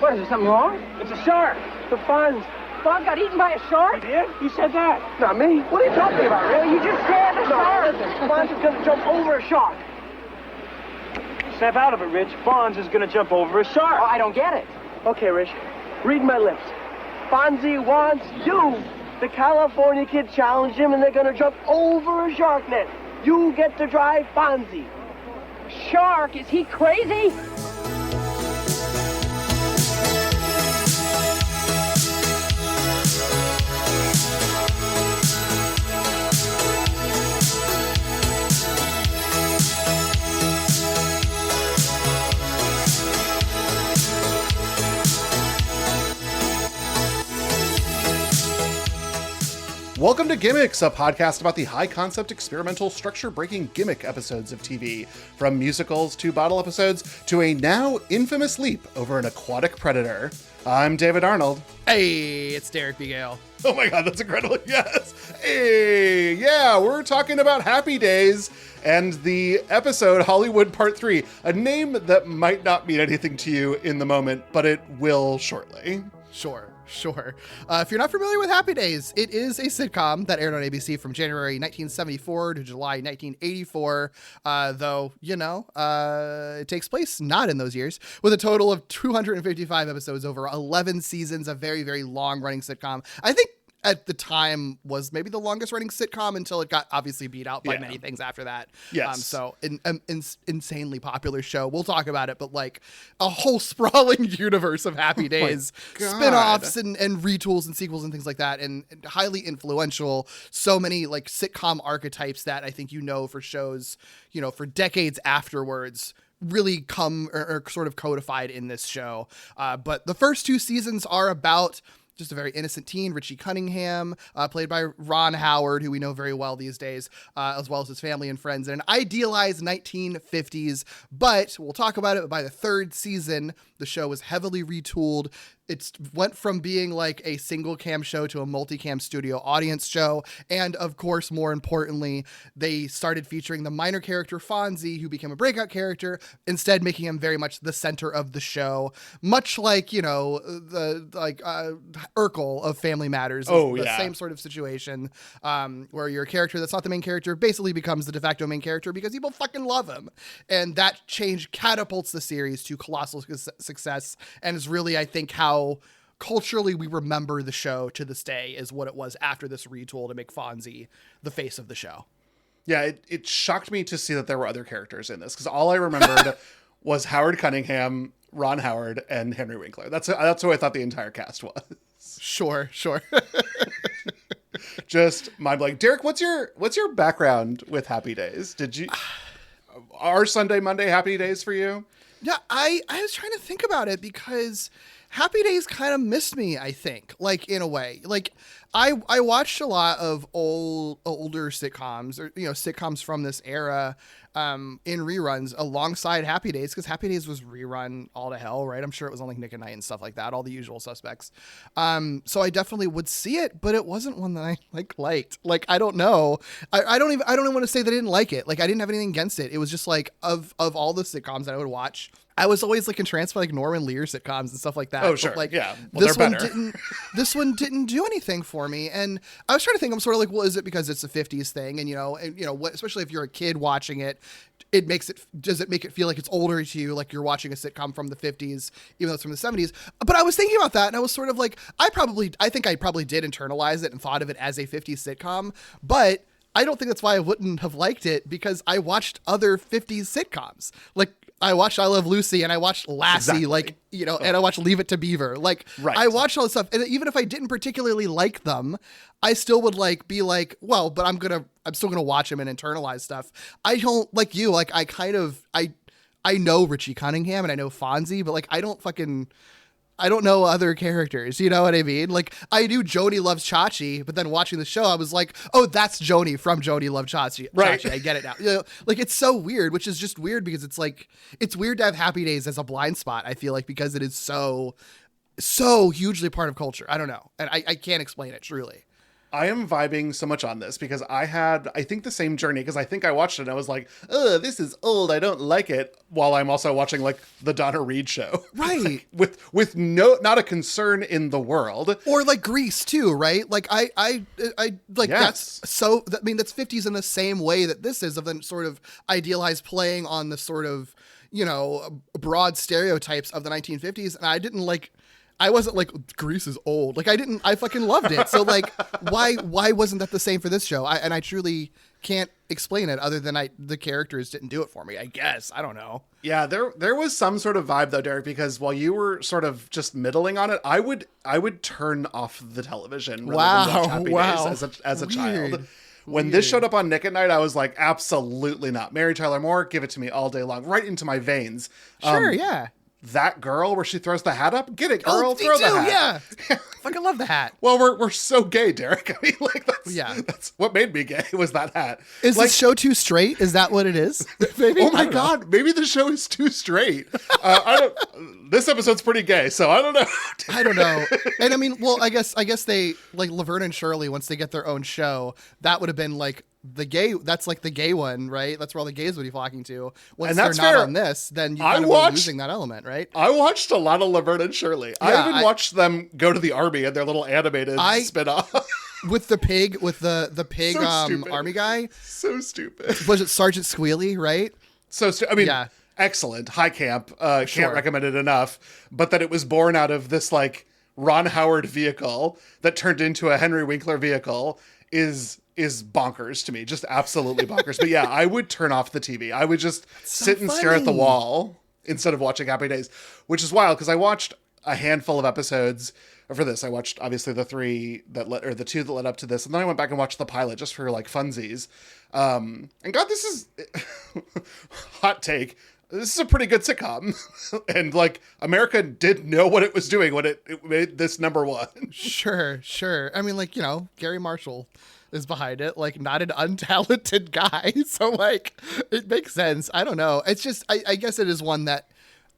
What, is there something wrong? It's a shark. The Fonz. Fonz got eaten by a shark? He did? You said that. Not me. What are you talking about, really? You just said a shark. Listen, Fonz is going to jump over a shark. Snap out of it, Rich. Fonz is going to jump over a shark. Oh, I don't get it. Okay, Rich. Read my lips. Fonzie wants you. The California kid challenged him, and they're going to jump over a shark net. You get to drive Fonzie. Shark? Is he crazy? Welcome to Gimmicks, a podcast about the high-concept, experimental, structure-breaking gimmick episodes of TV. From musicals to bottle episodes to a now infamous leap over an aquatic predator. I'm David Arnold. Hey, it's Derek B. Gale. Oh my god, that's incredible. Yes. Hey, yeah, we're talking about Happy Days and the episode Hollywood Part 3, a name that might not mean anything to you in the moment, but it will shortly. Sure. If you're not familiar with Happy Days, it is a sitcom that aired on ABC from January 1974 to July 1984, though, it takes place not in those years, with a total of 255 episodes over 11 seasons, a very, very long-running sitcom. I think at the time was maybe the longest running sitcom until it got obviously beat out by many things after that. Yes. So insanely popular show. We'll talk about it, but like a whole sprawling universe of Happy Days, spin-offs and retools and sequels and things like that. And highly influential. So many like sitcom archetypes that I think, for shows, for decades afterwards really come or sort of codified in this show. But the first two seasons are about just a very innocent teen, Richie Cunningham, played by Ron Howard, who we know very well these days, as well as his family and friends, in an idealized 1950s. But we'll talk about it. But by the third season, the show was heavily retooled. It went from being like a single cam show to a multicam studio audience show. And of course, more importantly, they started featuring the minor character Fonzie, who became a breakout character, instead making him very much the center of the show. Much like, Urkel of Family Matters. The same sort of situation, where your character that's not the main character basically becomes the de facto main character because people fucking love him. And that change catapults the series to colossal success, and is really, I think, how culturally we remember the show to this day, is what it was after this retool to make Fonzie the face of the show. Yeah, it shocked me to see that there were other characters in this, because all I remembered was Howard Cunningham, Ron Howard, and Henry Winkler. That's who I thought the entire cast was. Sure. Just mind-blowing. Derek, what's your background with Happy Days? Are Sunday, Monday Happy Days for you? Yeah, I was trying to think about it because Happy Days kind of missed me, I think, like in a way. Like I watched a lot of older sitcoms, or sitcoms from this era in reruns alongside Happy Days, because Happy Days was rerun all to hell, right? I'm sure it was on like Nick at Night and stuff like that, all the usual suspects. So I definitely would see it, but it wasn't one that I liked. Like, I don't know. I don't even want to say that I didn't like it. Like, I didn't have anything against it. It was just like of all the sitcoms that I would watch, I was always like entranced by like Norman Lear sitcoms and stuff like that. Oh, sure. But, like, yeah. Well, this one didn't do anything for me. And I was trying to think, I'm sort of like, well, is it because it's a 50s thing? And, what, especially if you're a kid watching it, does it make it feel like it's older to you, like you're watching a sitcom from the 50s, even though it's from the 70s? But I was thinking about that, and I was sort of like, I think I probably did internalize it and thought of it as a 50s sitcom, but I don't think that's why I wouldn't have liked it, because I watched other 50s sitcoms. Like, I watched I Love Lucy, and I watched Lassie, exactly. And I watched Leave It to Beaver. Like, right. I watched all this stuff, and even if I didn't particularly like them, I still would be like, well, but I'm still gonna watch them and internalize stuff. I don't, like you, like I know Richie Cunningham and I know Fonzie, but like I don't know other characters, you know what I mean? Like, I knew Joni Loves Chachi, but then watching the show, I was like, oh, that's Joni from Joni Loves Chachi. Right. I get it now. Like, it's so weird, which is just weird because it's like, it's weird to have Happy Days as a blind spot, I feel like, because it is so hugely part of culture. I don't know. And I can't explain it, truly. I am vibing so much on this because I think the same journey, because I think I watched it and I was like, oh, this is old, I don't like it, while I'm also watching like the Donna Reed show. Right. Like, with not a concern in the world. Or like Grease too, right? Like I like Yes. that's that's 50s in the same way that this is, of the sort of idealized playing on the sort of, broad stereotypes of the 1950s. And I wasn't like, Grease is old. Like I fucking loved it. So like, why wasn't that the same for this show? I truly can't explain it other than the characters didn't do it for me, I guess. I don't know. Yeah, there was some sort of vibe though, Derek, because while you were sort of just middling on it, I would turn off the television rather than watch Happy Days as a child. When this showed up on Nick at Night, I was like, absolutely not. Mary Tyler Moore, give it to me all day long, right into my veins. Sure, yeah. That girl where she throws the hat up, get it, girl, Oh, throw me the too, hat. yeah. Fucking love the hat. Well, we're so gay, Derek. I mean, like that's what made me gay, was that hat. Is like, the show too straight? Is that what it is? Maybe? Oh my God, maybe the show is too straight. This episode's pretty gay, so I don't know. I don't know. And I mean, well, I guess they, like Laverne and Shirley, once they get their own show, that would have been like that's like the gay one, right? That's where all the gays would be flocking to. Once they're not fair. on this, then you kind of are losing that element, right? I watched a lot of Laverne and Shirley. Yeah, I even watched them go to the army and their little animated spin-off. With the pig, the pig So army guy. So stupid. Was it Sergeant Squealy, right? So I mean, excellent. High camp. Can't recommend it enough. But that it was born out of this like Ron Howard vehicle that turned into a Henry Winkler vehicle is bonkers to me. Just absolutely bonkers. But yeah, I would turn off the TV. I would just sit and stare at the wall instead of watching Happy Days, which is wild because I watched a handful of episodes for this. I watched obviously the two that led up to this, and then I went back and watched the pilot just for like funsies. And God, this is hot take. This is a pretty good sitcom. And like America did know what it was doing when it made this number one. Sure. I mean, like, Gary Marshall is behind it, like not an untalented guy. So like, it makes sense. I don't know. It's just, I guess it is one that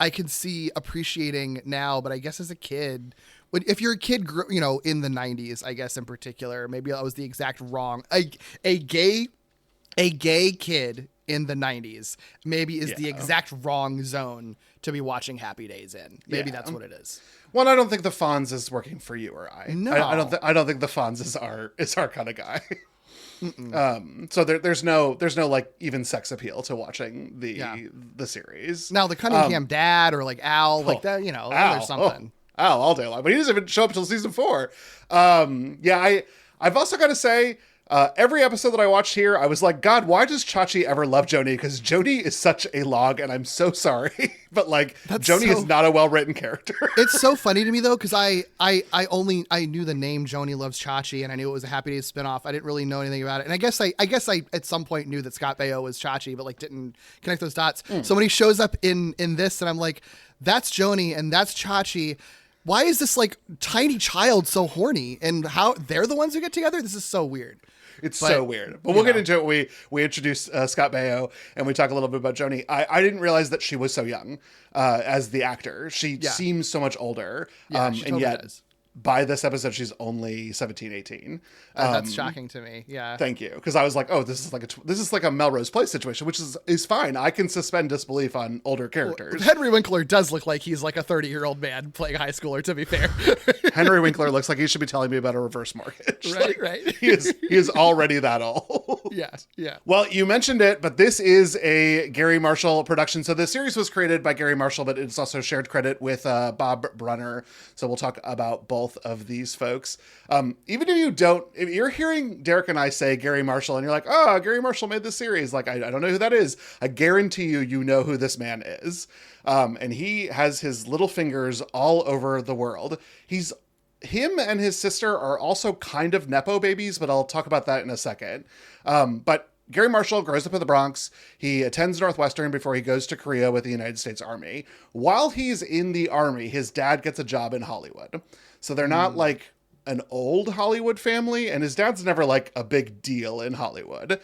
I can see appreciating now, but I guess as a kid, if you're a kid, in the 90s, I guess in particular, maybe that was the exact wrong, a gay kid in the 90s maybe is the exact wrong zone to be watching Happy Days in. Maybe that's what it is. Well, I don't think the Fonz is working for you or I. No. I don't think the Fonz is our kind of guy. So there's no like even sex appeal to watching the series. Now the Cunningham dad or like Al, like that, there's something. Al all day long, but he doesn't even show up until season 4. I've also got to say, every episode that I watched here, I was like, God, why does Chachi ever love Joni? Because Joni is such a log, and I'm so sorry. But like, Joni is not a well-written character. It's so funny to me though, because I knew the name Joni Loves Chachi, and I knew it was a Happy Days spinoff. I didn't really know anything about it, and I guess I at some point knew that Scott Baio was Chachi, but like didn't connect those dots. So when he shows up in this, and I'm like, that's Joni and that's Chachi. Why is this like tiny child so horny? And how they're the ones who get together? This is so weird. It's so weird. But we'll get into it. We introduce Scott Baio and we talk a little bit about Joni. I didn't realize that she was so young as the actor. She seems so much older. Yeah, she totally does. By this episode, she's only 17, 18. That's shocking to me. Yeah. Thank you. Because I was like, oh, this is like a Melrose Place situation, which is fine. I can suspend disbelief on older characters. Well, Henry Winkler does look like he's like a 30-year-old man playing a high schooler, to be fair. Henry Winkler looks like he should be telling me about a reverse mortgage. Right. He is already that old. Yeah. Well, you mentioned it, but this is a Gary Marshall production. So the series was created by Gary Marshall, but it's also shared credit with Bob Brunner. So we'll talk about both of these folks. Even if you're hearing Derek and I say Gary Marshall and you're like, oh, Gary Marshall made this series, like I don't know who that is, I guarantee you know who this man is. And he has his little fingers all over the world. Him and his sister are also kind of Nepo babies, but I'll talk about that in a second. But Gary Marshall grows up in the Bronx. He attends Northwestern before he goes to Korea with the United States Army. While he's in the Army, his dad gets a job in Hollywood. So they're not like an old Hollywood family, and his dad's never like a big deal in Hollywood.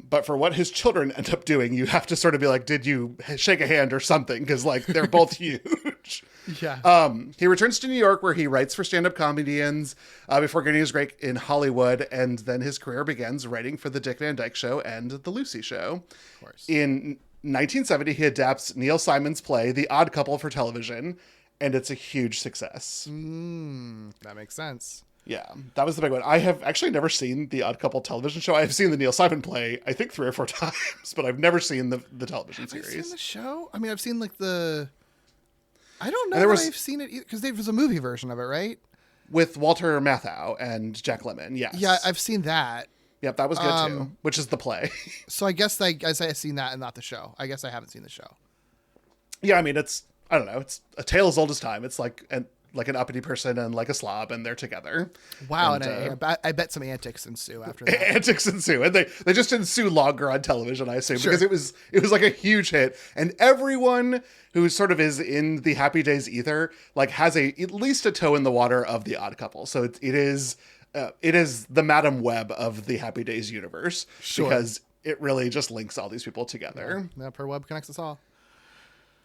But for what his children end up doing, you have to sort of be like, did you shake a hand or something? Because like they're both huge. Yeah. He returns to New York where he writes for stand-up comedians before getting his break in Hollywood, and then his career begins writing for The Dick Van Dyke Show and The Lucy Show. Of course. In 1970, he adapts Neil Simon's play The Odd Couple for television, and it's a huge success. That makes sense. Yeah, that was the big one. I have actually never seen the Odd Couple television show. I have seen the Neil Simon play, I think 3 or 4 times, but I've never seen the television series. Have I seen the show? I mean, I've seen like the... I don't know there that I've seen it because there was a movie version of it, right? With Walter Matthau and Jack Lemmon, yes. Yeah, I've seen that. Yep, that was good too, which is the play. So I guess I've seen that and not the show. I guess I haven't seen the show. Yeah, I mean, it's, I don't know, it's a tale as old as time. It's like an uppity person and like a slob, and they're together. Wow, and I bet some antics ensue after that. Antics ensue, and they just ensue longer on television, I assume, Sure. because it was like a huge hit, and everyone who sort of is in the Happy Days ether like has at least a toe in the water of the Odd Couple. So it is the Madam Web of the Happy Days universe, Sure. because it really just links all these people together. Yeah, per web connects us all.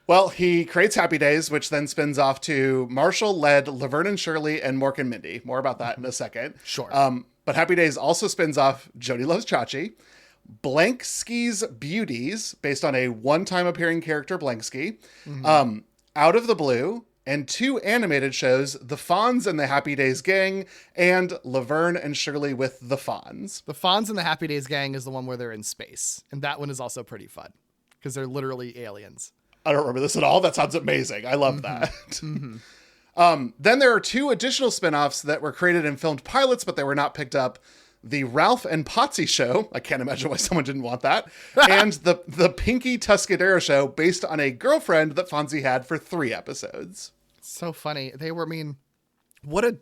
Well, he creates Happy Days, which then spins off to Marshall-led Laverne and Shirley and Mork and Mindy. More about that in a second. Sure. But Happy Days also spins off Jody Loves Chachi, Blankski's Beauties, based on a one-time appearing character, Blankski, Out of the Blue, and 2 animated shows, The Fonz and the Happy Days Gang, and Laverne and Shirley with the Fonz. The Fonz and the Happy Days Gang is the one where they're in space, and that one is also pretty fun because they're literally aliens. I don't remember this at all. That sounds amazing. I love that. Then there are 2 additional spin-offs that were created and filmed pilots, but they were not picked up. The Ralph and Potsy Show. I can't imagine why someone didn't want that. And the Pinky Tuscadero Show, based on a girlfriend that Fonzie had for 3 episodes. So funny. They were, I mean, what a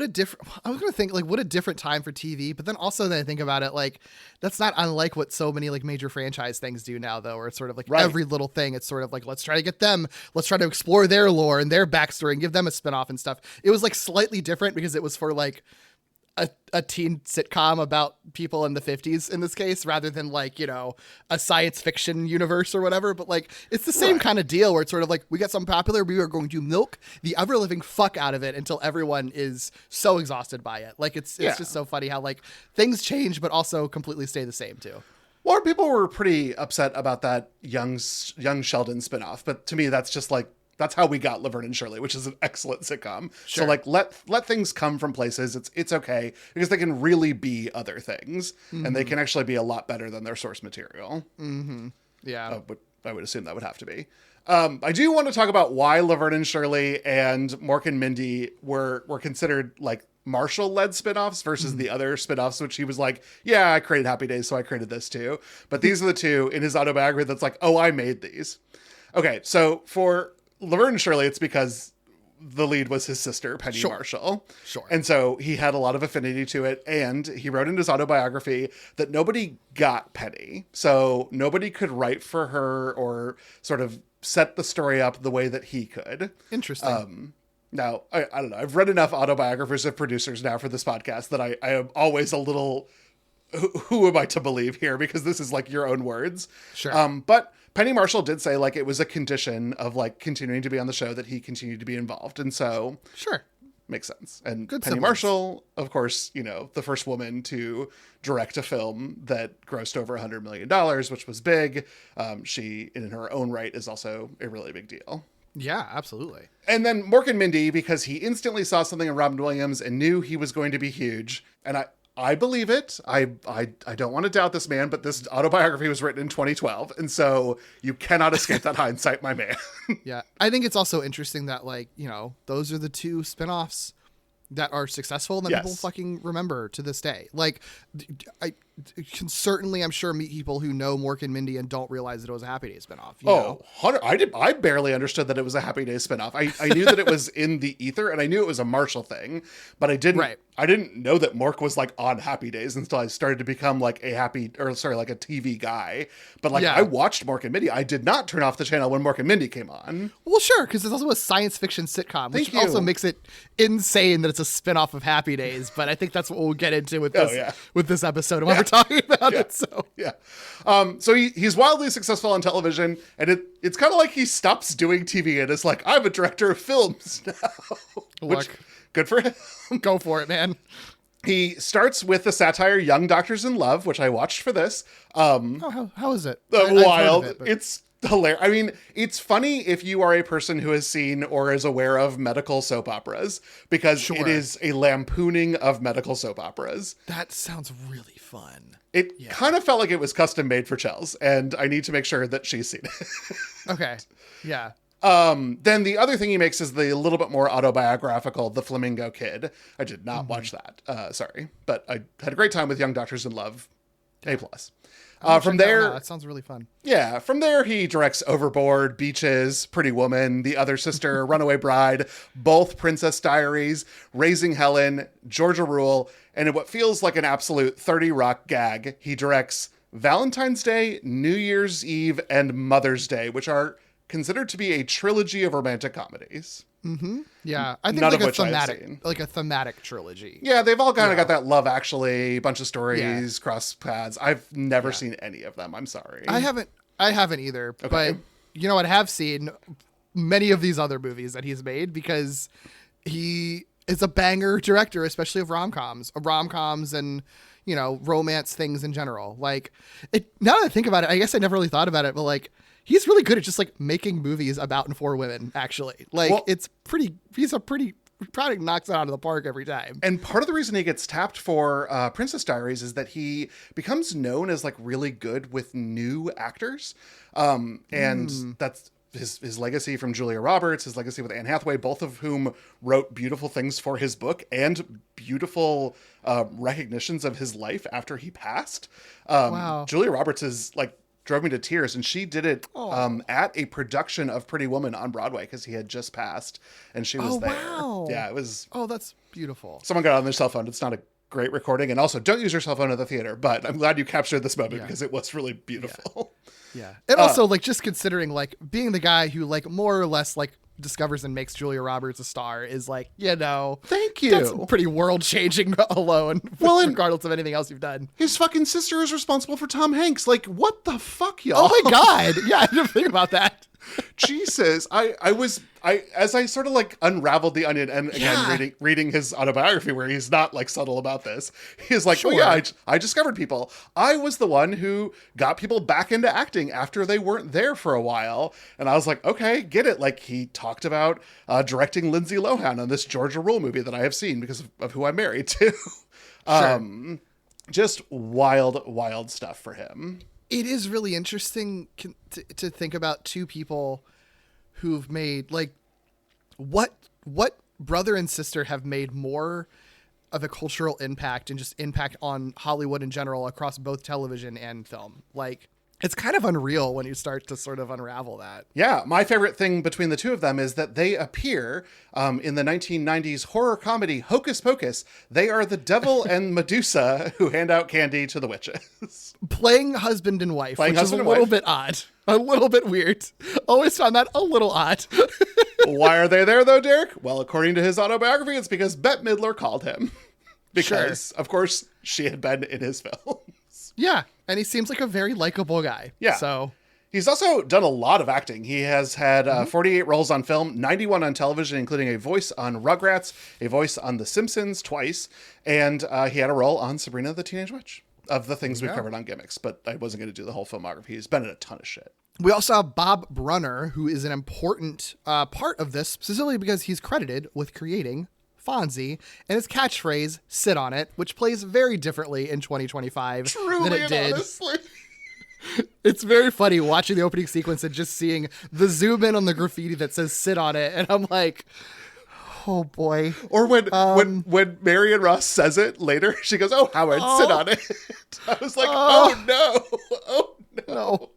different, I was going to think like what a different time for TV, but then also then I think about it, like that's not unlike what so many like major franchise things do now though, where it's sort of like every little thing. It's sort of like, let's try to get them, let's try to explore their lore and their backstory and give them a spinoff and stuff. It was like slightly different because it was for like a teen sitcom about people in the 50s in this case, rather than like, you know, a science fiction universe or whatever. But like, it's the same kind of deal where it's sort of like, we got something popular. We are going to milk the ever living fuck out of it until everyone is so exhausted by it. Like, it's just so funny how like things change, but also completely stay the same too. Well, people were pretty upset about that young Sheldon spinoff. But to me, that's just like, that's how we got Laverne and Shirley, which is an excellent sitcom. Sure. So like let things come from places. It's okay because they can really be other things and they can actually be a lot better than their source material. Yeah. I would assume that would have to be. I do want to talk about why Laverne and Shirley and Mork and Mindy were considered like Marshall-led spinoffs versus the other spinoffs, which he was like, yeah, I created Happy Days, so I created this too. But these are the 2 in his autobiography that's like, oh, I made these. Okay, so for Laverne and Shirley, it's because the lead was his sister, Penny Marshall. Sure. And so he had a lot of affinity to it. And he wrote in his autobiography that nobody got Penny. So nobody could write for her or sort of set the story up the way that he could. Interesting. Now, I don't know. I've read enough autobiographers of producers now for this podcast that I am always a little, who am I to believe here? Because this is like your own words. Sure. But Penny Marshall did say like it was a condition of like continuing to be on the show that he continued to be involved. And so Sure. Makes sense. And Good Penny siblings. Marshall, of course, you know, the first woman to direct a film that grossed over $100 million, which was big. She, in her own right, is also a really big deal. Yeah, absolutely. And then Mork and Mindy, because he instantly saw something in Robin Williams and knew he was going to be huge. And I believe it. I don't want to doubt this man, but this autobiography was written in 2012. And so you cannot escape that hindsight, my man. Yeah. I think it's also interesting that like, you know, those are the 2 spinoffs that are successful and that people fucking remember to this day. Like I can certainly, I'm sure, meet people who know Mork and Mindy and don't realize that it was a Happy Days spinoff. You know? I barely understood that it was a Happy Days spinoff. I knew that it was in the ether and I knew it was a Marshall thing, but I didn't know that Mork was like on Happy Days until I started to become like like a TV guy. But like I watched Mork and Mindy. I did not turn off the channel when Mork and Mindy came on. Well, sure, because it's also a science fiction sitcom, which also makes it insane that it's a spinoff of Happy Days. But I think that's what we'll get into with this with this episode. And we'll we're talking about it. So Yeah. So he's wildly successful on television, and it's kind of like he stops doing TV and is like, I'm a director of films now. Which, Look. good for him. go for it, man. He starts with the satire Young Doctors in Love, which I watched for this. How is it? I've heard Wild. of it, but- It's hilarious. I mean, it's funny if you are a person who has seen or is aware of medical soap operas, because it is a lampooning of medical soap operas. That sounds really fun. It kind of felt like it was custom made for Chels, and I need to make sure that she's seen it. Okay. Yeah. Then the other thing he makes is the little bit more autobiographical, The Flamingo Kid. I did not watch that. Sorry. But I had a great time with Young Doctors in Love. A+. From there, that sounds really fun. yeah, from there he directs Overboard, Beaches, Pretty Woman, The Other Sister, Runaway Bride, both Princess Diaries, Raising Helen, Georgia Rule, and in what feels like an absolute 30 Rock gag, he directs Valentine's Day, New Year's Eve, and Mother's Day, which are considered to be a trilogy of romantic comedies. Yeah, I think None like of a which I have seen. thematic trilogy. Yeah, they've all kind of got that Love Actually, bunch of stories, cross paths. I've never seen any of them. I'm sorry. I haven't either. But you know what? I have seen many of these other movies that he's made because he is a banger director, especially of rom-coms and, you know, romance things in general. Like, now that I think about it, I guess I never really thought about it, but like, he's really good at just like making movies about and for women, actually. Like, probably knocks it out of the park every time. And part of the reason he gets tapped for Princess Diaries is that he becomes known as like really good with new actors. And that's his legacy from Julia Roberts, his legacy with Anne Hathaway, both of whom wrote beautiful things for his book and beautiful recognitions of his life after he passed. Wow. Julia Roberts is like, drove me to tears, and she did it at a production of Pretty Woman on Broadway because he had just passed and she was there. Wow. Yeah, it was. Oh, that's beautiful. Someone got on their cell phone. It's not a great recording, and also don't use your cell phone at the theater. But I'm glad you captured this moment because it was really beautiful. Yeah, and also like just considering like being the guy who like more or less like discovers and makes Julia Roberts a star is like, you know, Thank you. That's pretty world changing alone. Well, regardless of anything else you've done. His fucking sister is responsible for Tom Hanks. Like, what the fuck, y'all? Oh my god! Yeah, I didn't think about that. Jesus, as I sort of like unraveled the onion, and again reading his autobiography where he's not like subtle about this, he's like, oh yeah, I discovered people. I was the one who got people back into acting after they weren't there for a while, and I was like, okay, get it. Like, he talked about directing Lindsay Lohan on this Georgia Rule movie that I have seen because of who I'm married to. Just wild stuff for him. It is really interesting to think about two people who've made like what brother and sister have made more of a cultural impact and just impact on Hollywood in general across both television and film. Like, it's kind of unreal when you start to sort of unravel that. Yeah, my favorite thing between the two of them is that they appear in the 1990s horror comedy Hocus Pocus. They are the devil and Medusa who hand out candy to the witches. Playing husband and wife, which is a little bit odd. A little bit weird. Always found that a little odd. Why are they there, though, Derek? Well, according to his autobiography, it's because Bette Midler called him. Because, of course, she had been in his films. Yeah, and he seems like a very likable guy. Yeah. So he's also done a lot of acting. He has had 48 roles on film, 91 on television, including a voice on Rugrats, a voice on The Simpsons twice, and he had a role on Sabrina the Teenage Witch. Of the things we've covered on Gimmicks, but I wasn't going to do the whole filmography. He's been in a ton of shit. We also have Bob Brunner, who is an important part of this, specifically because he's credited with creating Fonzie and his catchphrase, sit on it, which plays very differently in 2025 than it did. Honestly. It's very funny watching the opening sequence and just seeing the zoom in on the graffiti that says sit on it. And I'm like, oh boy. Or when Marion Ross says it later, she goes, oh, Howard, sit on it. I was like, oh no. Oh no.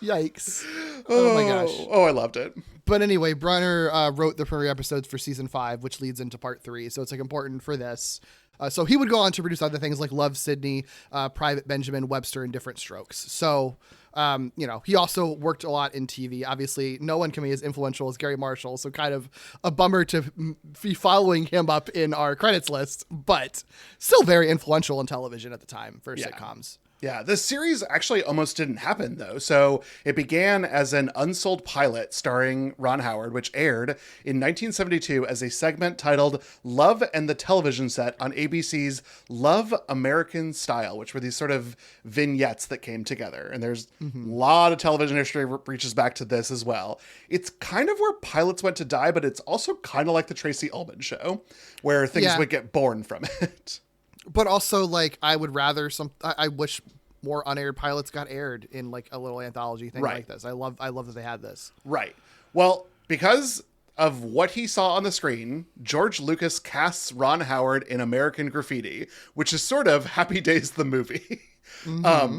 Yikes. Oh my gosh. Oh, I loved it. But anyway, Brunner wrote the premiere episodes for season 5, which leads into part 3. So it's like important for this. So he would go on to produce other things like Love, Sydney, Private Benjamin, Webster, and Different Strokes. So He also worked a lot in TV. Obviously, no one can be as influential as Gary Marshall, so kind of a bummer to be following him up in our credits list, but still very influential in television at the time for sitcoms. Yeah, the series actually almost didn't happen, though. So it began as an unsold pilot starring Ron Howard, which aired in 1972 as a segment titled Love and the Television Set on ABC's Love American Style, which were these sort of vignettes that came together. And there's a lot of television history reaches back to this as well. It's kind of where pilots went to die, but it's also kind of like the Tracy Ullman Show, where things would get born from it. But also, like, I wish more unaired pilots got aired in like a little anthology thing like this. I love that they had this. Right. Well, because of what he saw on the screen, George Lucas casts Ron Howard in American Graffiti, which is sort of Happy Days the movie,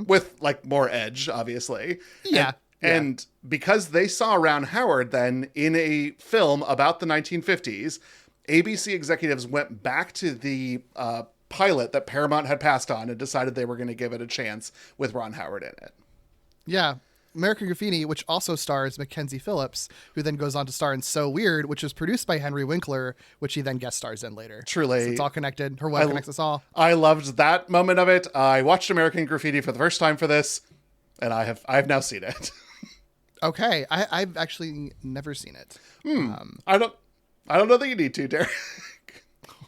with like more edge, obviously. Yeah. And because they saw Ron Howard then in a film about the 1950s, ABC executives went back to the pilot that Paramount had passed on and decided they were going to give it a chance with Ron Howard in it. Yeah. American Graffiti, which also stars Mackenzie Phillips, who then goes on to star in So Weird, which was produced by Henry Winkler, which he then guest stars in later. Truly. So it's all connected. Her wife connects us all. I loved that moment of it. I watched American Graffiti for the first time for this, and I have now seen it. Okay. I've actually never seen it. I don't know that you need to, Derek.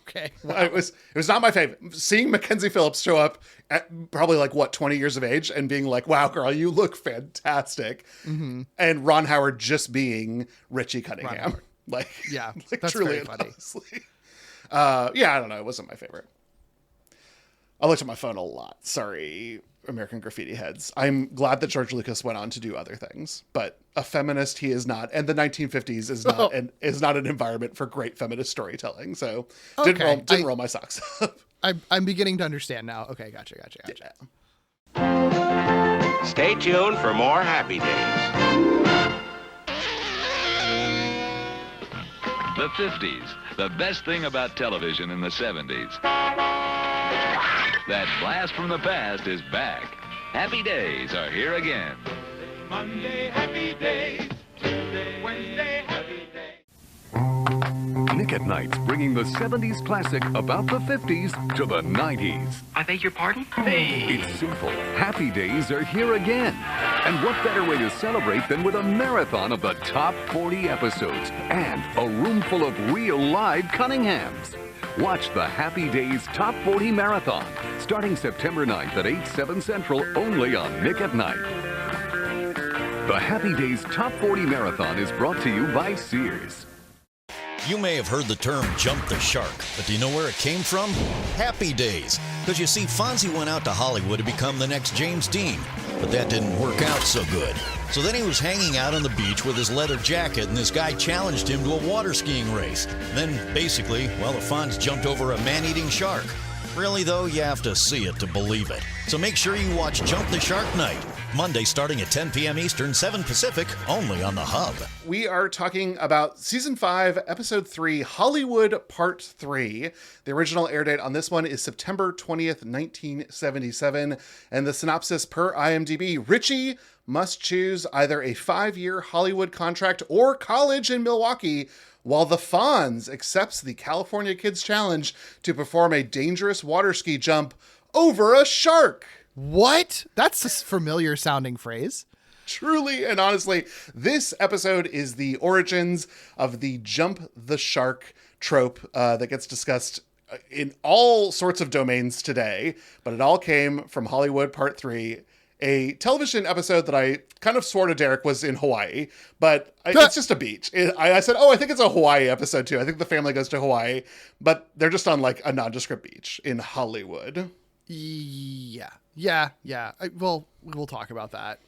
Okay. Wow. It was not my favorite. Seeing Mackenzie Phillips show up at probably 20 years of age and being like, wow, girl, you look fantastic. And Ron Howard just being Richie Cunningham. That's truly very funny. Honestly. I don't know. It wasn't my favorite. I looked at my phone a lot. Sorry, American Graffiti heads. I'm glad that George Lucas went on to do other things, but a feminist he is not, and the 1950s is not an environment for great feminist storytelling. So didn't roll my socks up. I'm beginning to understand now. Okay, gotcha. Yeah. Stay tuned for more Happy Days. The 50s, the best thing about television in the 70s. That blast from the past is back. Happy Days are here again. Monday, happy days. Tuesday, Wednesday, happy days. Nick at Night's bringing the 70s classic about the 50s to the 90s. I beg your pardon? It's simple. Happy Days are here again. And what better way to celebrate than with a marathon of the top 40 episodes and a room full of real live Cunninghams. Watch the Happy Days Top 40 Marathon starting September 9th at 8/7 Central only on Nick at Night. The Happy Days Top 40 Marathon is brought to you by Sears. You may have heard the term jump the shark, but do you know where it came from? Happy Days. Because you see, Fonzie went out to Hollywood to become the next James Dean, but that didn't work out so good. So then he was hanging out on the beach with his leather jacket, and this guy challenged him to a water skiing race. Then, basically, the Fonz jumped over a man-eating shark. Really, though, you have to see it to believe it. So make sure you watch Jump the Shark Night, Monday starting at 10 p.m. Eastern, 7 Pacific, only on the Hub. We are talking about Season 5, Episode 3, Hollywood Part 3. The original air date on this one is September 20th, 1977. And the synopsis per IMDb, Richie must choose either a 5-year Hollywood contract or college in Milwaukee, while the Fonz accepts the California Kids Challenge to perform a dangerous water ski jump over a shark. What? That's a familiar sounding phrase. Truly and honestly, this episode is the origins of the jump the shark trope that gets discussed in all sorts of domains today, but it all came from Hollywood Part 3, a television episode that I kind of swore to Derek was in Hawaii, but it's just a beach. I said, I think it's a Hawaii episode too. I think the family goes to Hawaii, but they're just on a nondescript beach in Hollywood. Yeah. We'll talk about that.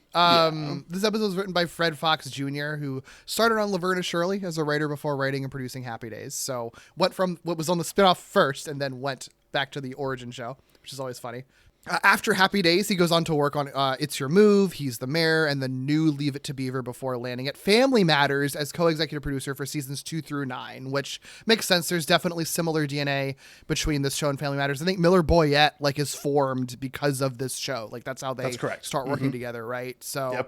This episode was written by Fred Fox Jr., who started on Laverne and Shirley as a writer before writing and producing Happy Days. So went from what was on the spinoff first and then went back to the origin show, which is always funny. After Happy Days, he goes on to work on It's Your Move, He's the Mayor, and the new Leave It to Beaver before landing at Family Matters as co-executive producer for seasons 2 through 9, which makes sense. There's definitely similar DNA between this show and Family Matters. I think Miller Boyette like is formed because of this show. Like that's how they start working together, right? So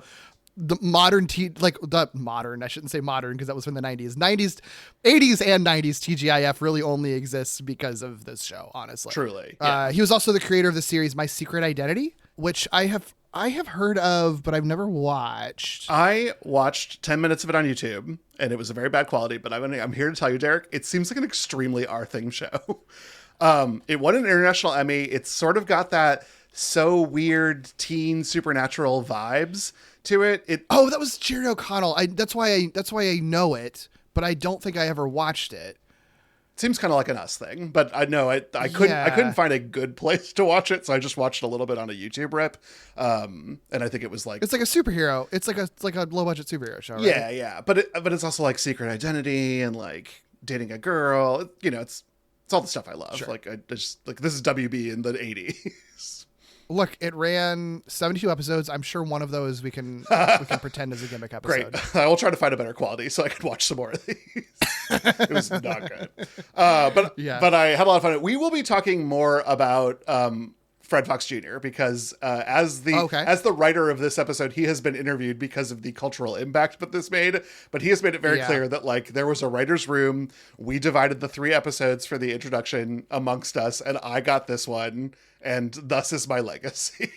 the modern I shouldn't say modern because that was from the 90s, 80s and 90s TGIF really only exists because of this show, honestly. Truly. He was also the creator of the series My Secret Identity, which I have heard of, but I've never watched. I watched 10 minutes of it on YouTube, and it was a very bad quality, but I'm here to tell you, Derek, it seems like an extremely our-thing show. It won an international Emmy. It's sort of got that so weird teen supernatural vibes to it. That was Jerry O'Connell. That's why I know it, but I don't think I ever watched it. Seems kind of like an Us thing, but I know I couldn't find a good place to watch it, so I just watched a little bit on a YouTube rip. And I think it was like it's like a superhero. It's like a low budget superhero show, right? Yeah. But it's also like Secret Identity and like dating a girl. You know, it's all the stuff I love. Sure. Like I just like this is WB in the 80s. Look, it ran 72 episodes. I'm sure one of those we can pretend is a gimmick episode. Great. I will try to find a better quality so I can watch some more of these. It was not good. But I had a lot of fun. We will be talking more about Fred Fox Jr. because as the writer of this episode, he has been interviewed because of the cultural impact that this made. But he has made it very clear that like there was a writer's room. We divided the 3 episodes for the introduction amongst us, and I got this one. And thus is my legacy.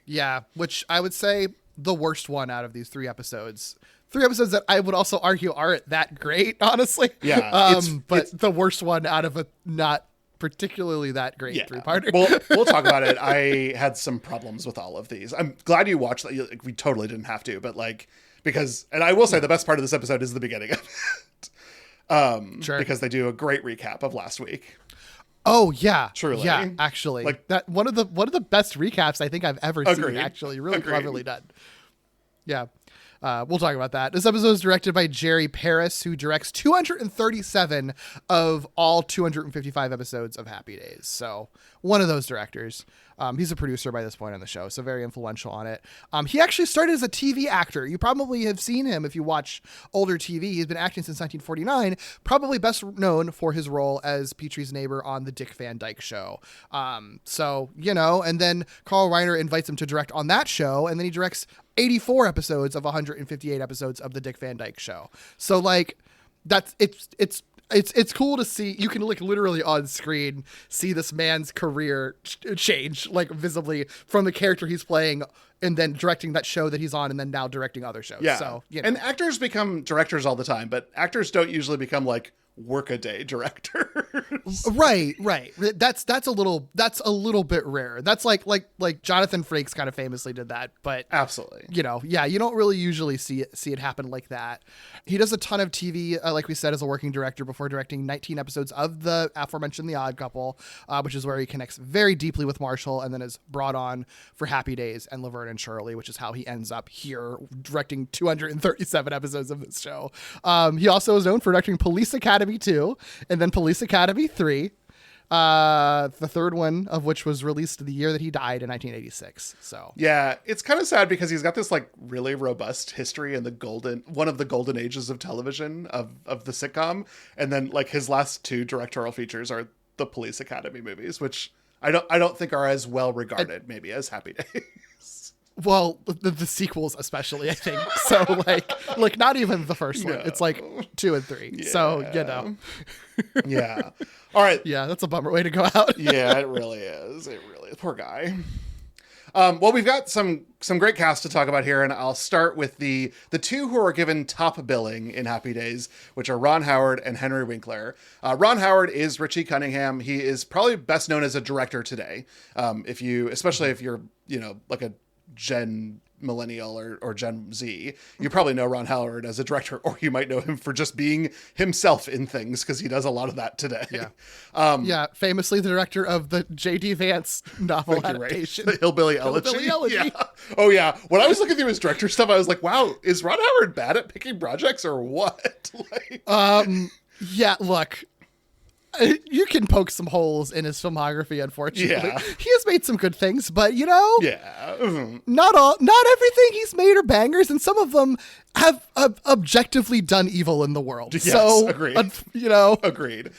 Yeah, which I would say the worst one out of these 3 episodes. 3 episodes that I would also argue aren't that great, honestly. Yeah. But the worst one out of a not particularly that great 3-parter. We'll talk about it. I had some problems with all of these. I'm glad you watched that. We totally didn't have to, but like, and I will say the best part of this episode is the beginning of it. Sure. Because they do a great recap of last week. Oh yeah, truly. Yeah, actually, like that one of the best recaps I think I've ever seen. Actually, really cleverly done. Yeah, we'll talk about that. This episode is directed by Jerry Paris, who directs 237 of all 255 episodes of Happy Days. So one of those directors. He's a producer by this point on the show, so very influential on it. He actually started as a TV actor. You probably have seen him if you watch older TV. He's been acting since 1949, probably best known for his role as Petrie's neighbor on The Dick Van Dyke Show. So, you know, and then Carl Reiner invites him to direct on that show, and then he directs 84 episodes of 158 episodes of The Dick Van Dyke Show. So, like, it's cool to see. You can like literally on screen see this man's career change like visibly from the character he's playing and then directing that show that he's on and then now directing other shows. Yeah. So, you know. And actors become directors all the time, but actors don't usually become like workaday directors. Right. That's a little bit rare. That's like Jonathan Frakes kind of famously did that, but absolutely, you know, yeah, you don't really usually see it happen like that. He does a ton of TV, like we said, as a working director before directing 19 episodes of the aforementioned The Odd Couple, which is where he connects very deeply with Marshall and then is brought on for Happy Days and Laverne and Shirley, which is how he ends up here directing 237 episodes of this show. He also is known for directing Police Academy 2 and then Police Academy 3, the third one of which was released the year that he died in 1986. So yeah, it's kind of sad because he's got this like really robust history in one of the golden ages of television of the sitcom, and then like his last 2 directorial features are the Police Academy movies, which I don't think are as well regarded maybe as Happy Days. Well, the sequels especially, I think. So like not even the first one. It's like 2 and 3. Yeah. So, you know. Yeah. All right. Yeah, that's a bummer way to go out. Yeah, it really is. It really is. Poor guy. Well, we've got some great cast to talk about here, and I'll start with the 2 who are given top billing in Happy Days, which are Ron Howard and Henry Winkler. Ron Howard is Richie Cunningham. He is probably best known as a director today. Especially if you're, you know, like a Gen Millennial or Gen Z, you probably know Ron Howard as a director, or you might know him for just being himself in things because he does a lot of that today. Yeah. Famously the director of the J.D. Vance novel adaptation. Right. Hillbilly Elegy. Yeah. Oh yeah. When I was looking through his director stuff, I was like, wow, is Ron Howard bad at picking projects or what? Yeah, look, You can poke some holes in his filmography, unfortunately. Yeah. He has made some good things, but Yeah. not everything he's made are bangers, and some of them have objectively done evil in the world. Yes, so, agreed. Agreed.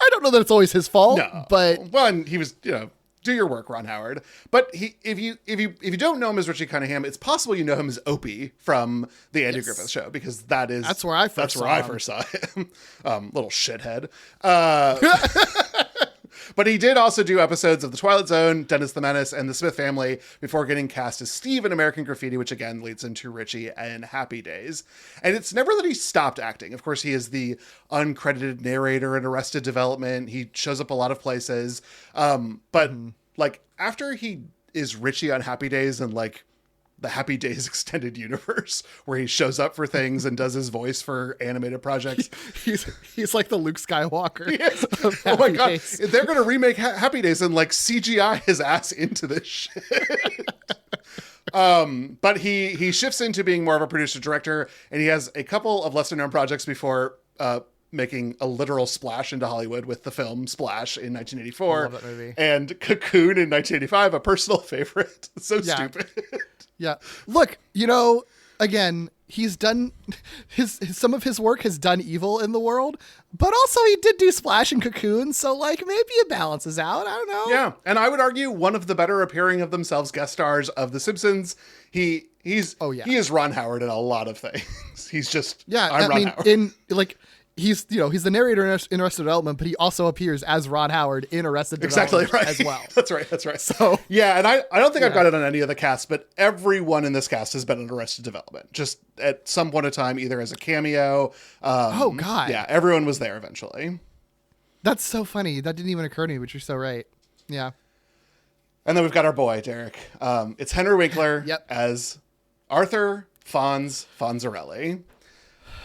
I don't know that it's always his fault, No. but Well, and he was, do your work, Ron Howard. But if you don't know him as Richie Cunningham, it's possible you know him as Opie from the Andy Griffith Show, because that's where I first saw him. Little shithead. But he did also do episodes of The Twilight Zone, Dennis the Menace, and The Smith Family before getting cast as Steve in American Graffiti, which again leads into Richie and Happy Days. And it's never that he stopped acting. Of course, he is the uncredited narrator in Arrested Development. He shows up a lot of places. But like after he is Richie on Happy Days and like the Happy Days extended universe, where he shows up for things and does his voice for animated projects. He's like the Luke Skywalker. Yes. Of Oh my Happy God. Days. They're going to remake Happy Days and like CGI his ass into this shit. But he shifts into being more of a producer director, and he has a couple of lesser known projects before making a literal splash into Hollywood with the film Splash in 1984. I love that movie. And Cocoon in 1985, a personal favorite. So stupid. Yeah. Look, again, he's done some of his work has done evil in the world, but also he did do Splash and Cocoon, so like maybe it balances out. I don't know. Yeah, and I would argue one of the better appearing of themselves guest stars of The Simpsons. He is Ron Howard in a lot of things. He's just I'm Ron Howard. He's the narrator in Arrested Development, but he also appears as Ron Howard in Arrested Development as well. That's right. So yeah, and I don't think I've got it on any of the casts, but everyone in this cast has been in Arrested Development, just at some point in time, either as a cameo. Oh God, yeah, everyone was there eventually. That's so funny. That didn't even occur to me, but you're so right. Yeah. And then we've got our boy Derek. It's Henry Winkler as Arthur Fonzarelli.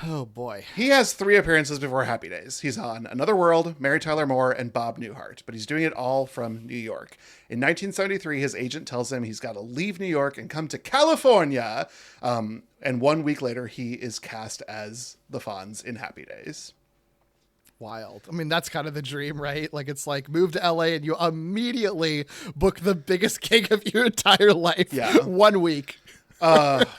Oh boy. He has 3 appearances before Happy Days. He's on Another World, Mary Tyler Moore, and Bob Newhart, but he's doing it all from New York. In 1973, his agent tells him he's got to leave New York and come to California. And 1 week later, he is cast as the Fonz in Happy Days. Wild. I mean, that's kind of the dream, right? Like, it's like move to LA and you immediately book the biggest gig of your entire life. Yeah. 1 week.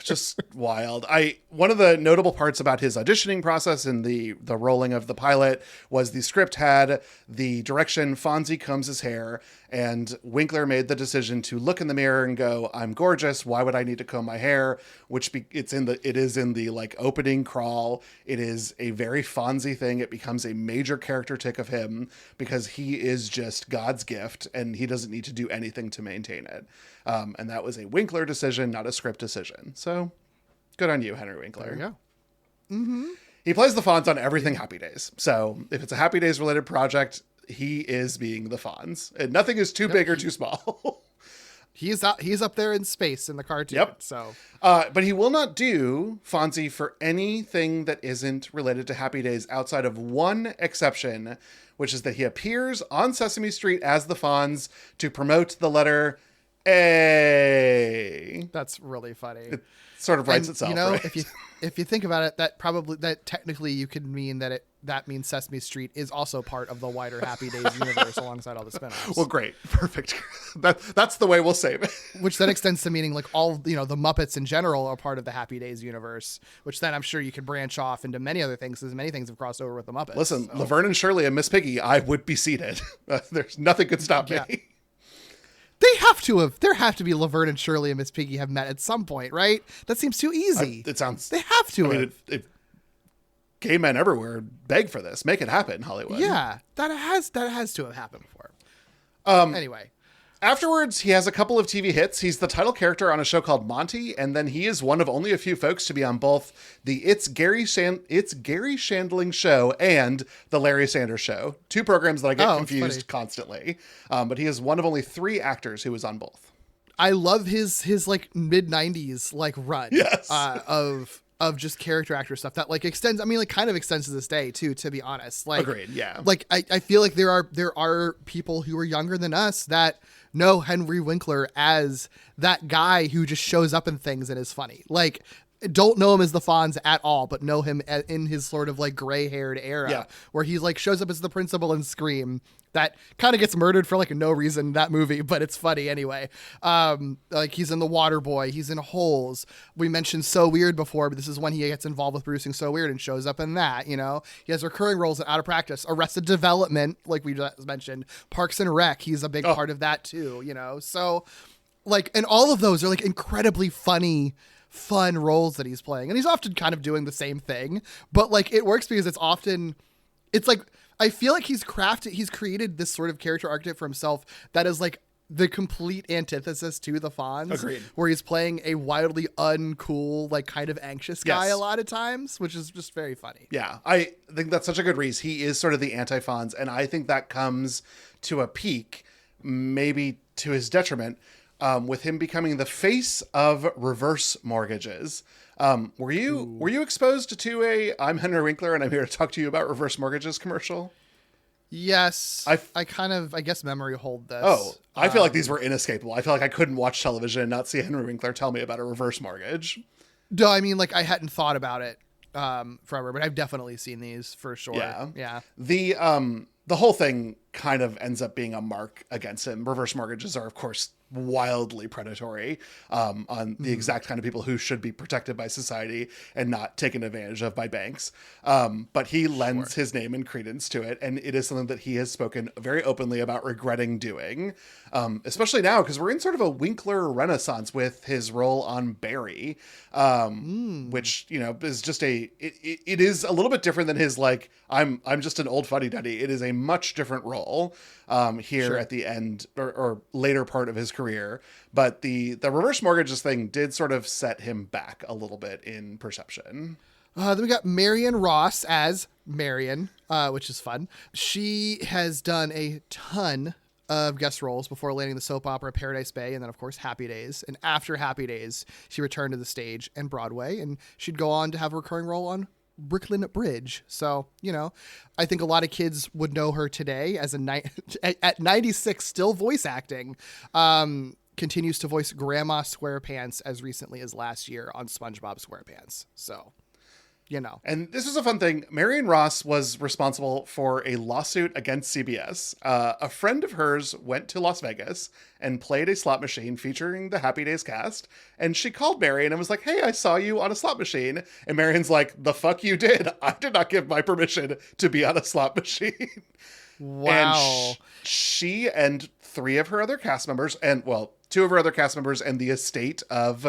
Just wild. One of the notable parts about his auditioning process and the rolling of the pilot was the script had the direction Fonzie combs his hair, and Winkler made the decision to look in the mirror and go, "I'm gorgeous. Why would I need to comb my hair?" It is in the like opening crawl. It is a very Fonzie thing. It becomes a major character tick of him because he is just God's gift and he doesn't need to do anything to maintain it. And that was a Winkler decision, not a script decision. So good on you, Henry Winkler. There you go. Mm-hmm. He plays the Fonz on everything Happy Days. So if it's a Happy Days related project, he is being the Fonz. And nothing is too big or too small. He's up there in space in the cartoon. Yep. So, but he will not do Fonzie for anything that isn't related to Happy Days outside of one exception, which is that he appears on Sesame Street as the Fonz to promote the letter A. That's really funny. It sort of writes itself. Right? if you think about it, that technically you could mean that means Sesame Street is also part of the wider Happy Days universe alongside all the spinoffs. Well, great, perfect. That's the way we'll save it. Which then extends to meaning like all the Muppets in general are part of the Happy Days universe. Which then I'm sure you could branch off into many other things, as many things have crossed over with the Muppets. Listen, Laverne and Shirley and Miss Piggy, I would be seated. There's nothing could stop me. Yeah. There have to be Laverne and Shirley and Miss Piggy have met at some point, right? That seems too easy. It sounds. They have to. I mean, gay men everywhere beg for this. Make it happen, Hollywood. Yeah, that has to have happened before. Anyway. Afterwards, he has a couple of TV hits. He's the title character on a show called Monty, and then he is one of only a few folks to be on both the It's Gary Shandling Show and the Larry Sanders Show. 2 programs that I get confused constantly. But he is one of only 3 actors who was on both. I love his like mid-90s like run of just character actor stuff that like extends. I mean, like kind of extends to this day too, to be honest. Like, agreed. Yeah. Like I feel like there are people who are younger than us that know Henry Winkler as that guy who just shows up in things and is funny. Like don't know him as the Fonz at all, but know him in his sort of like gray-haired era, where he's like shows up as the principal in Scream. That kind of gets murdered for like no reason in that movie, but it's funny anyway. Like he's in The Waterboy, he's in Holes. We mentioned So Weird before, but this is when he gets involved with producing So Weird and shows up in that, you know. He has recurring roles in Out of Practice, Arrested Development, like we just mentioned, Parks and Rec. He's a big part of that too, you know. So like, and all of those are like incredibly fun roles that he's playing. And he's often kind of doing the same thing, but like it works because it's like, I feel like he's created this sort of character archetype for himself that is like the complete antithesis to the Fonz. Agreed. Where he's playing a wildly uncool, like kind of anxious guy a lot of times, which is just very funny. Yeah, I think that's such a good reason. He is sort of the anti-Fonz, and I think that comes to a peak, maybe to his detriment, with him becoming the face of reverse mortgages. Were you exposed to a I'm Henry Winkler and I'm here to talk to you about reverse mortgages commercial? Yes. I guess memory hold this. Oh, I feel like these were inescapable. I feel like I couldn't watch television and not see Henry Winkler tell me about a reverse mortgage. No, I mean, like I hadn't thought about it forever, but I've definitely seen these for sure. Yeah. The whole thing kind of ends up being a mark against him. Reverse mortgages are, of course, wildly predatory on the exact kind of people who should be protected by society and not taken advantage of by banks. But he lends his name and credence to it. And it is something that he has spoken very openly about regretting doing, especially now, because we're in sort of a Winkler renaissance with his role on Barry, which, you know, is just it is a little bit different than his, like, I'm just an old fuddy-duddy. It is a much different role here at the end or later part of his career. But the reverse mortgages thing did sort of set him back a little bit in perception. Then we got Marion Ross as Marion, which is fun. She has done a ton of guest roles before landing the soap opera Paradise Bay and then, of course, Happy Days. And after Happy Days, she returned to the stage and Broadway, and she'd go on to have a recurring role on Brooklyn Bridge. So, you know, I think a lot of kids would know her today as at 96, still voice acting. Continues to voice Grandma SquarePants as recently as last year on SpongeBob SquarePants. So, you know. And this was a fun thing. Marion Ross was responsible for a lawsuit against CBS. A friend of hers went to Las Vegas and played a slot machine featuring the Happy Days cast. And she called Marion and was like, "Hey, I saw you on a slot machine." And Marion's like, "The fuck you did? I did not give my permission to be on a slot machine." Wow. And she and three of her other cast members, and well, two of her other cast members and the estate of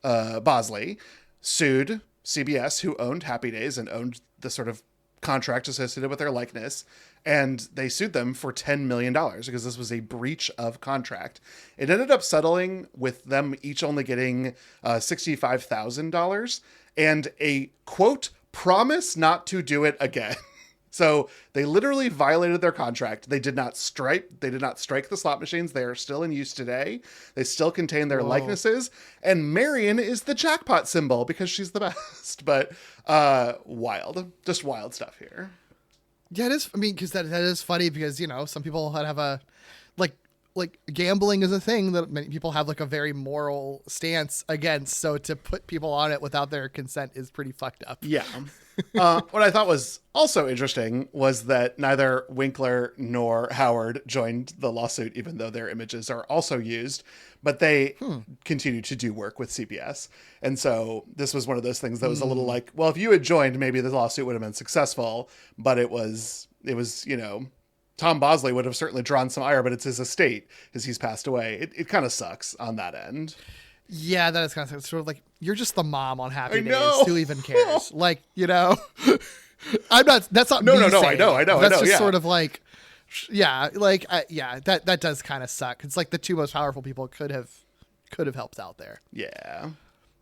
Bosley, sued CBS, who owned Happy Days and owned the sort of contract associated with their likeness. And they sued them for $10 million because this was a breach of contract. It ended up settling with them each only getting $65,000 and a, quote, promise not to do it again. So they literally violated their contract. They did not strike the slot machines. They are still in use today. They still contain their likenesses. And Marion is the jackpot symbol because she's the best. But just wild stuff here. Yeah, it is. I mean, because that is funny because, you know, some people have a like gambling is a thing that many people have like a very moral stance against. So to put people on it without their consent is pretty fucked up. Yeah. What I thought was also interesting was that neither Winkler nor Howard joined the lawsuit, even though their images are also used, but they continue to do work with CBS. And so this was one of those things that was a little like, well, if you had joined, maybe the lawsuit would have been successful, but it was, you know, Tom Bosley would have certainly drawn some ire, but it's his estate as he's passed away. It kind of sucks on that end. Yeah, that is kind of sort of like, you're just the mom on Happy Days. Know. Who even cares? Like, you know, that's not No, me saying. I know. That's just sort of like, that does kind of suck. It's like the two most powerful people could have helped out there. Yeah.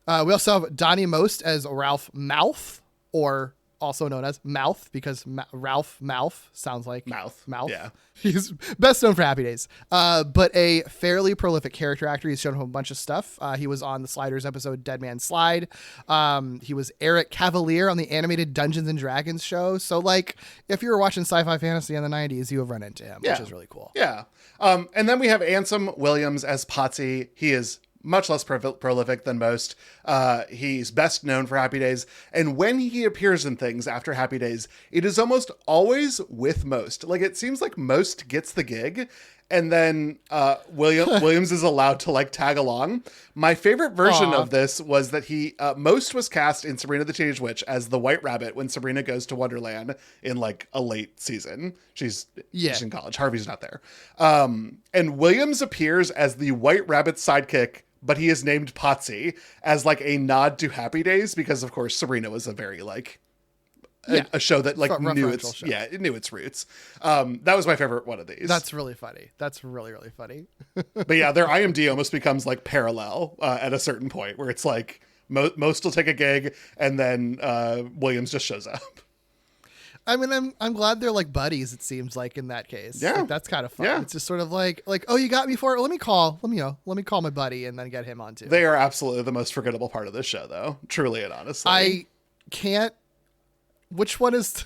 We also have Donnie Most as Ralph Mouth, or also known as Mouth, because Ralph Mouth sounds like Mouth. Yeah. He's best known for Happy Days, but a fairly prolific character actor. He's shown a bunch of stuff. He was on the Sliders episode Dead Man Slide. He was Eric Cavalier on the animated Dungeons and Dragons show. So, like, if you were watching sci-fi fantasy in the 90s, you have run into him, which is really cool. Yeah. And then we have Ansem Williams as Potsy. He is much less prolific than most. He's best known for Happy Days. And when he appears in things after Happy Days, it is almost always with Most. Like, it seems like Most gets the gig, and then Williams is allowed to like tag along. My favorite version of this was that Most was cast in Sabrina the Teenage Witch as the White Rabbit when Sabrina goes to Wonderland in like a late season. She's in college. Harvey's not there. And Williams appears as the White Rabbit's sidekick, but he is named Potsy as like a nod to Happy Days because, of course, Sabrina was a very like a show that like knew its it knew its roots. That was my favorite one of these. That's really funny. That's really, really funny. But yeah, their IMD almost becomes like parallel at a certain point where it's like Most will take a gig and then Williams just shows up. I mean, I'm glad they're like buddies. It seems like in that case, yeah, like, that's kind of fun. Yeah. It's just sort of like, oh, you got me for it. Let me call my buddy and then get him on too. They are absolutely the most forgettable part of this show, though. Truly and honestly, I can't. Which one is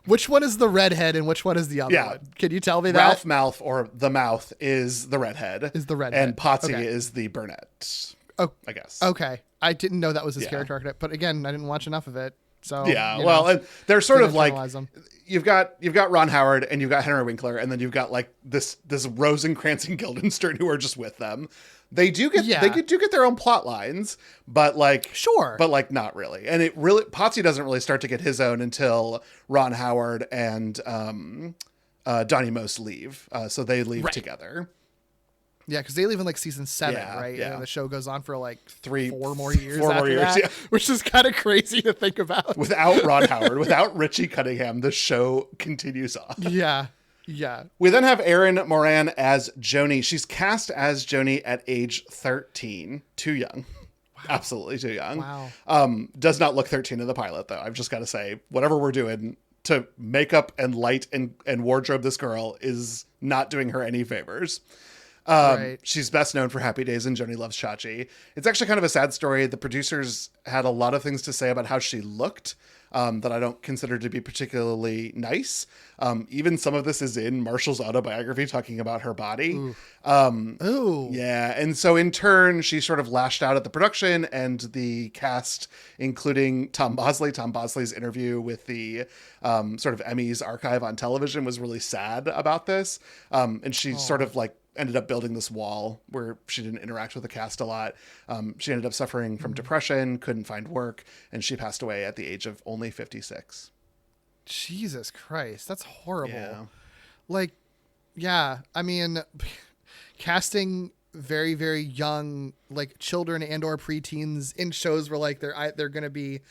the redhead and which one is the other one? Can you tell me that? Ralph Mouth, or the Mouth, is the redhead. And Potsy is the brunette. Oh, I guess. Okay, I didn't know that was his character archetype, but again, I didn't watch enough of it. So and they're sort of like you've got Ron Howard and you've got Henry Winkler, and then you've got like this Rosencrantz and Guildenstern who are just with them. They do get their own plot lines, but like but like not really. And Potsy doesn't really start to get his own until Ron Howard and Donnie Most leave. So they leave together. Yeah, because they leave in like season 7, right? Yeah. And the show goes on for like 4 more years. Yeah. Which is kind of crazy to think about. Without Ron Howard, without Richie Cunningham, the show continues on. Yeah. Yeah. We then have Erin Moran as Joni. She's cast as Joni at age 13. Too young. Wow. Absolutely too young. Wow. Does not look 13 in the pilot, though. I've just got to say, whatever we're doing to makeup and light and wardrobe this girl is not doing her any favors. She's best known for Happy Days and Joni Loves Chachi. It's actually kind of a sad story. The producers had a lot of things to say about how she looked that I don't consider to be particularly nice. Even some of this is in Marshall's autobiography talking about her body. Ooh. Yeah. And so in turn, she sort of lashed out at the production and the cast, including Tom Bosley. Tom Bosley's interview with the sort of Emmys archive on television was really sad about this. And she sort of like ended up building this wall where she didn't interact with the cast a lot. She ended up suffering from depression, couldn't find work, and she passed away at the age of only 56. Jesus Christ, that's horrible. Yeah. Like, yeah, I mean, casting very, very young, like children and or preteens in shows where like they're going to be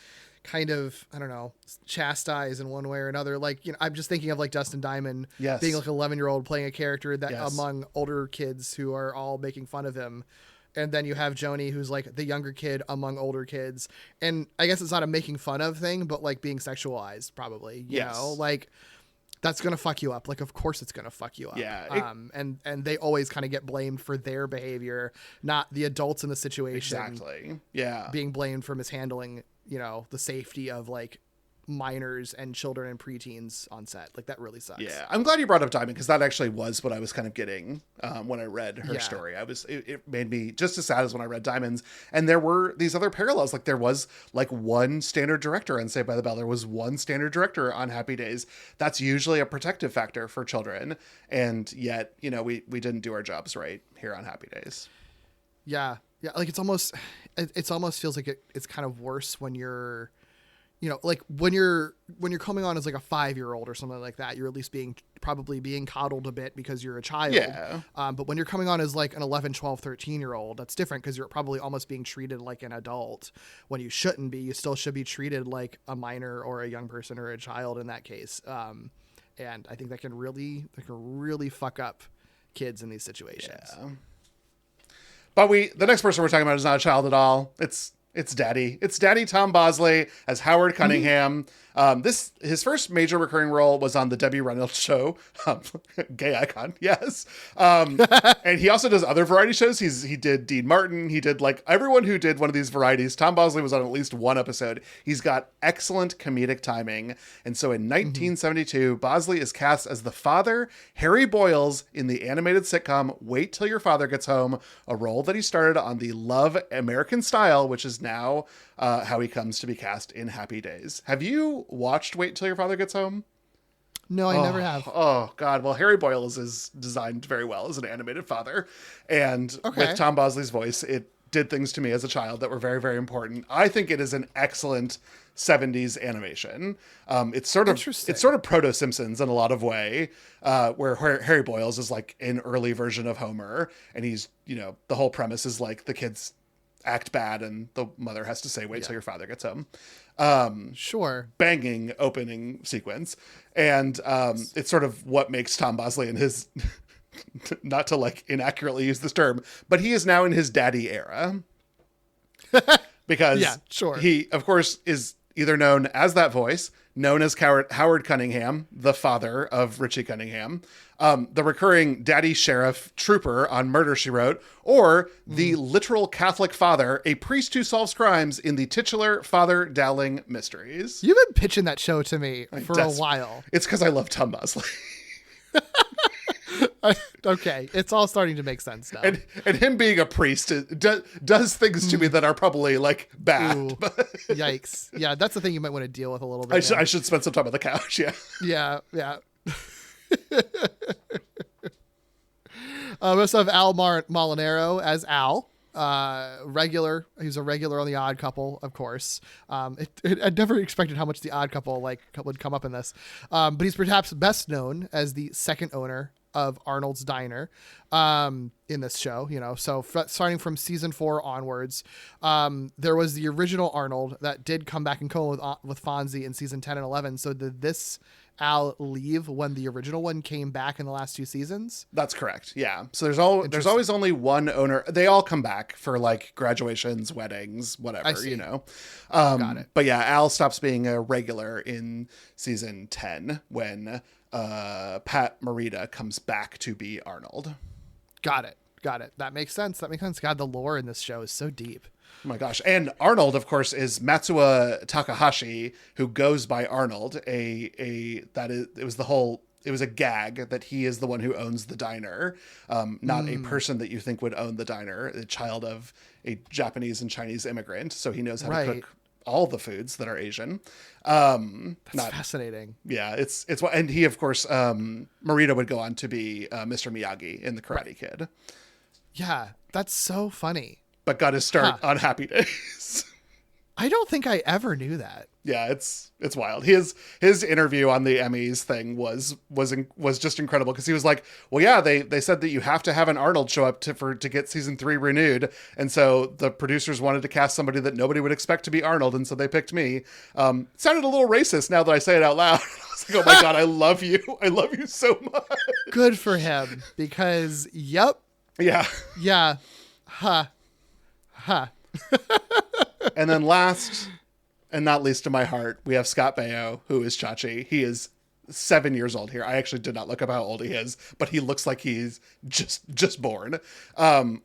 kind of, I don't know, chastised in one way or another. Like, you know, I'm just thinking of like Dustin Diamond being like an 11-year-old playing a character that among older kids who are all making fun of him. And then you have Joni, who's like the younger kid among older kids. And I guess it's not a making fun of thing, but like being sexualized probably, you know, like that's going to fuck you up. Like, of course it's going to fuck you up. Yeah. And they always kind of get blamed for their behavior, not the adults in the situation. Exactly. Yeah. Being blamed for mishandling, you know, the safety of like minors and children and preteens on set. Like, that really sucks. Yeah. I'm glad you brought up Diamond, because that actually was what I was kind of getting when I read her story. It made me just as sad as when I read Diamonds. And there were these other parallels. Like, there was like one standard director on Saved by the Bell. There was one standard director on Happy Days. That's usually a protective factor for children. And yet, you know, we didn't do our jobs right here on Happy Days. Yeah. Yeah. Like, it almost feels like it's kind of worse when you're, you know, like when you're coming on as like a 5-year-old or something like that, you're at least probably being coddled a bit because you're a child. Yeah. But when you're coming on as like an 11, 12, 13-year-old, that's different because you're probably almost being treated like an adult when you shouldn't be. You still should be treated like a minor or a young person or a child in that case. And I think that can really fuck up kids in these situations. Yeah. But the next person we're talking about is not a child at all. It's It's Daddy. It's Daddy Tom Bosley as Howard Cunningham. His first major recurring role was on the Debbie Reynolds Show. Gay icon, yes. And he also does other variety shows. He did Dean Martin. He did like everyone who did one of these varieties. Tom Bosley was on at least one episode. He's got excellent comedic timing. And so in 1972, Bosley is cast as the father, Harry Boyles, in the animated sitcom Wait Till Your Father Gets Home, a role that he started on the Love American Style, which is now how he comes to be cast in Happy Days. Have you watched Wait Till Your Father Gets Home? No, I never have. Oh, God. Well, Harry Boyles is designed very well as an animated father. And with Tom Bosley's voice, it did things to me as a child that were very, very important. I think it is an excellent 70s animation. It's sort of proto-Simpsons in a lot of way, where Harry Boyles is like an early version of Homer. And he's, the whole premise is like the kids act bad and the mother has to say, wait till your father gets home. Sure. Banging opening sequence. And it's sort of what makes Tom Bosley in his, not to like inaccurately use this term, but he is now in his daddy era. Because he, of course, is either known as that voice, known as Howard Cunningham, the father of Richie Cunningham, the recurring daddy sheriff trooper on Murder, She Wrote, or the literal Catholic father, a priest who solves crimes in the titular Father Dowling mysteries. You've been pitching that show to me for a while. It's because I love Tom Bosley. Okay, it's all starting to make sense now. And him being a priest does things to me that are probably like bad. Ooh, yikes. Yeah, that's the thing you might want to deal with a little bit. I should spend some time on the couch, yeah. Yeah. We also have Al Molinaro as Al. Regular. He's a regular on The Odd Couple, of course. I'd never expected how much The Odd Couple would come up in this. But he's perhaps best known as the second owner of Arnold's Diner in this show, so starting from season 4 onwards, there was the original Arnold that did come back and co with Fonzie in season 10 and 11. So did this Al leave when the original one came back in the last 2 seasons? That's correct. Yeah. So there's always only one owner. They all come back for like graduations, weddings, whatever, Got it. But yeah, Al stops being a regular in season 10 when Pat Morita comes back to be Arnold. Got it. That makes sense. God, the lore in this show is so deep. Oh my gosh. And Arnold, of course, is Matsuo Takahashi, who goes by Arnold. It was a gag that he is the one who owns the diner, not a person that you think would own the diner, a child of a Japanese and Chinese immigrant. So he knows how to cook all the foods that are Asian. That's fascinating. Yeah, it's and he, of course, Morita would go on to be Mr. Miyagi in The Karate Kid. Yeah, that's so funny. But got his start on Happy Days. I don't think I ever knew that. Yeah, it's wild. His interview on the Emmys thing was just incredible because he was like, well, yeah, they said that you have to have an Arnold show up to get season 3 renewed, and so the producers wanted to cast somebody that nobody would expect to be Arnold, and so they picked me. It sounded a little racist now that I say it out loud. I was like, oh my god, I love you so much. Good for him, because yeah. And then last and not least to my heart, we have Scott Baio, who is Chachi. He is 7 years old here. I actually did not look up how old he is, but he looks like he's just born,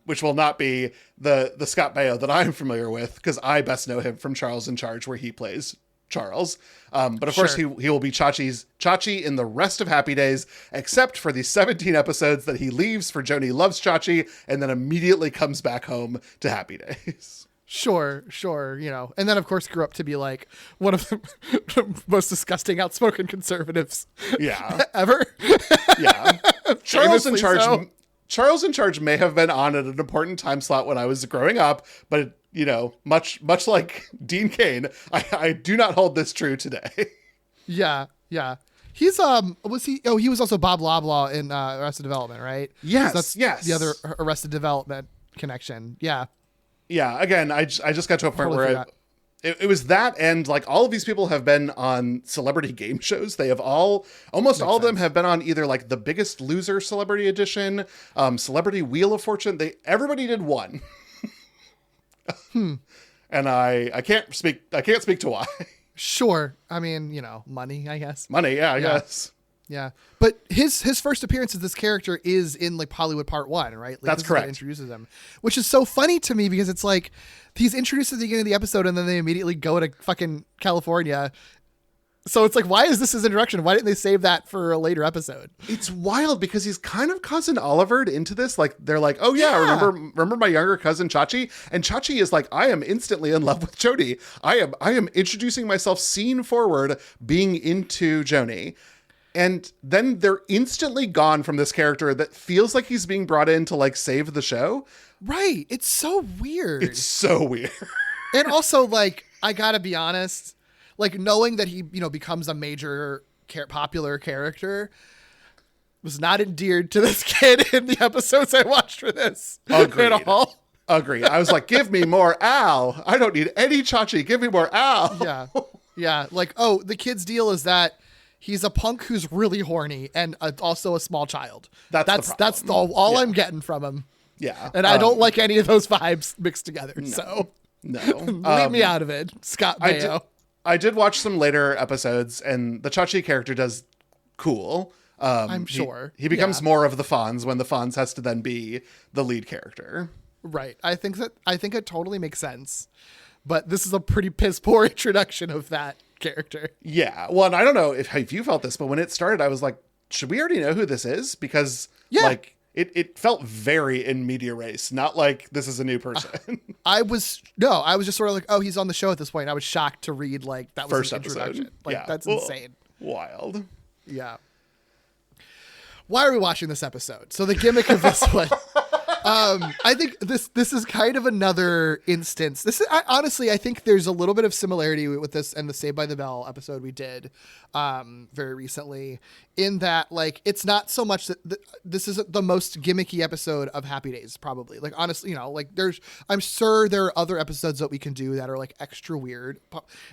which will not be the Scott Baio that I'm familiar with, because I best know him from Charles in Charge, where he plays Charles. But of course, he will be Chachi in the rest of Happy Days, except for the 17 episodes that he leaves for Joni Loves Chachi and then immediately comes back home to Happy Days. Sure. And then, of course, grew up to be like one of the most disgusting, outspoken conservatives ever. Yeah. Charles in Charge may have been on at an important time slot when I was growing up, but, much like Dean Cain, I do not hold this true today. Yeah. He's, he was also Bob Loblaw in Arrested Development, right? Yes. The other Arrested Development connection. Yeah. Yeah, again, I just got to a point where it was that, and like all of these people have been on celebrity game shows. They have almost all of them have been on either like The Biggest Loser Celebrity Edition, Celebrity Wheel of Fortune. Everybody did one. And I can't speak to why. Sure. I mean, money, I guess. Money, yeah, I guess. Yeah. But his first appearance as this character is in like Hollywood Part 1, right? Like, That's this correct. Is what introduces him, which is so funny to me because it's like he's introduced at the beginning of the episode and then they immediately go to fucking California. So it's like, why is this his introduction? Why didn't they save that for a later episode? It's wild because he's kind of cousin Olivered into this. Like, they're like, oh yeah. remember my younger cousin Chachi? And Chachi is like, I am instantly in love with Jody. I am introducing myself scene forward being into Joni. And then they're instantly gone from this character that feels like he's being brought in to like save the show. Right. It's so weird. It's so weird. And also, like, I gotta be honest, like, knowing that he, becomes a major popular character was not endeared to this kid in the episodes I watched for this. Agreed. At all. Agreed. I was like, give me more Al. I don't need any Chachi. Give me more Al. Yeah. Yeah. Like, oh, the kid's deal is that he's a punk who's really horny and also a small child. That's all I'm getting from him. Yeah. And I don't like any of those vibes mixed together. No, so no. Leave me out of it, Scott Baio. I did watch some later episodes, and the Chachi character does cool. I'm sure. He becomes more of the Fonz when the Fonz has to then be the lead character. Right. I think it totally makes sense. But this is a pretty piss poor introduction of that character. Yeah. Well, and I don't know if you felt this, but when it started, I was like, should we already know who this is? Because like it felt very in media race, not like this is a new person. I was just sort of like, oh, he's on the show at this point. I was shocked to read like that was First an introduction. episode. Like that's insane. Wild. Yeah. Why are we watching this episode? So the gimmick of this one, I think this is kind of another instance. Honestly, I think there's a little bit of similarity with this and the Saved by the Bell episode we did very recently, in that like it's not so much that this is the most gimmicky episode of Happy Days, probably. Like honestly, like I'm sure there are other episodes that we can do that are like extra weird.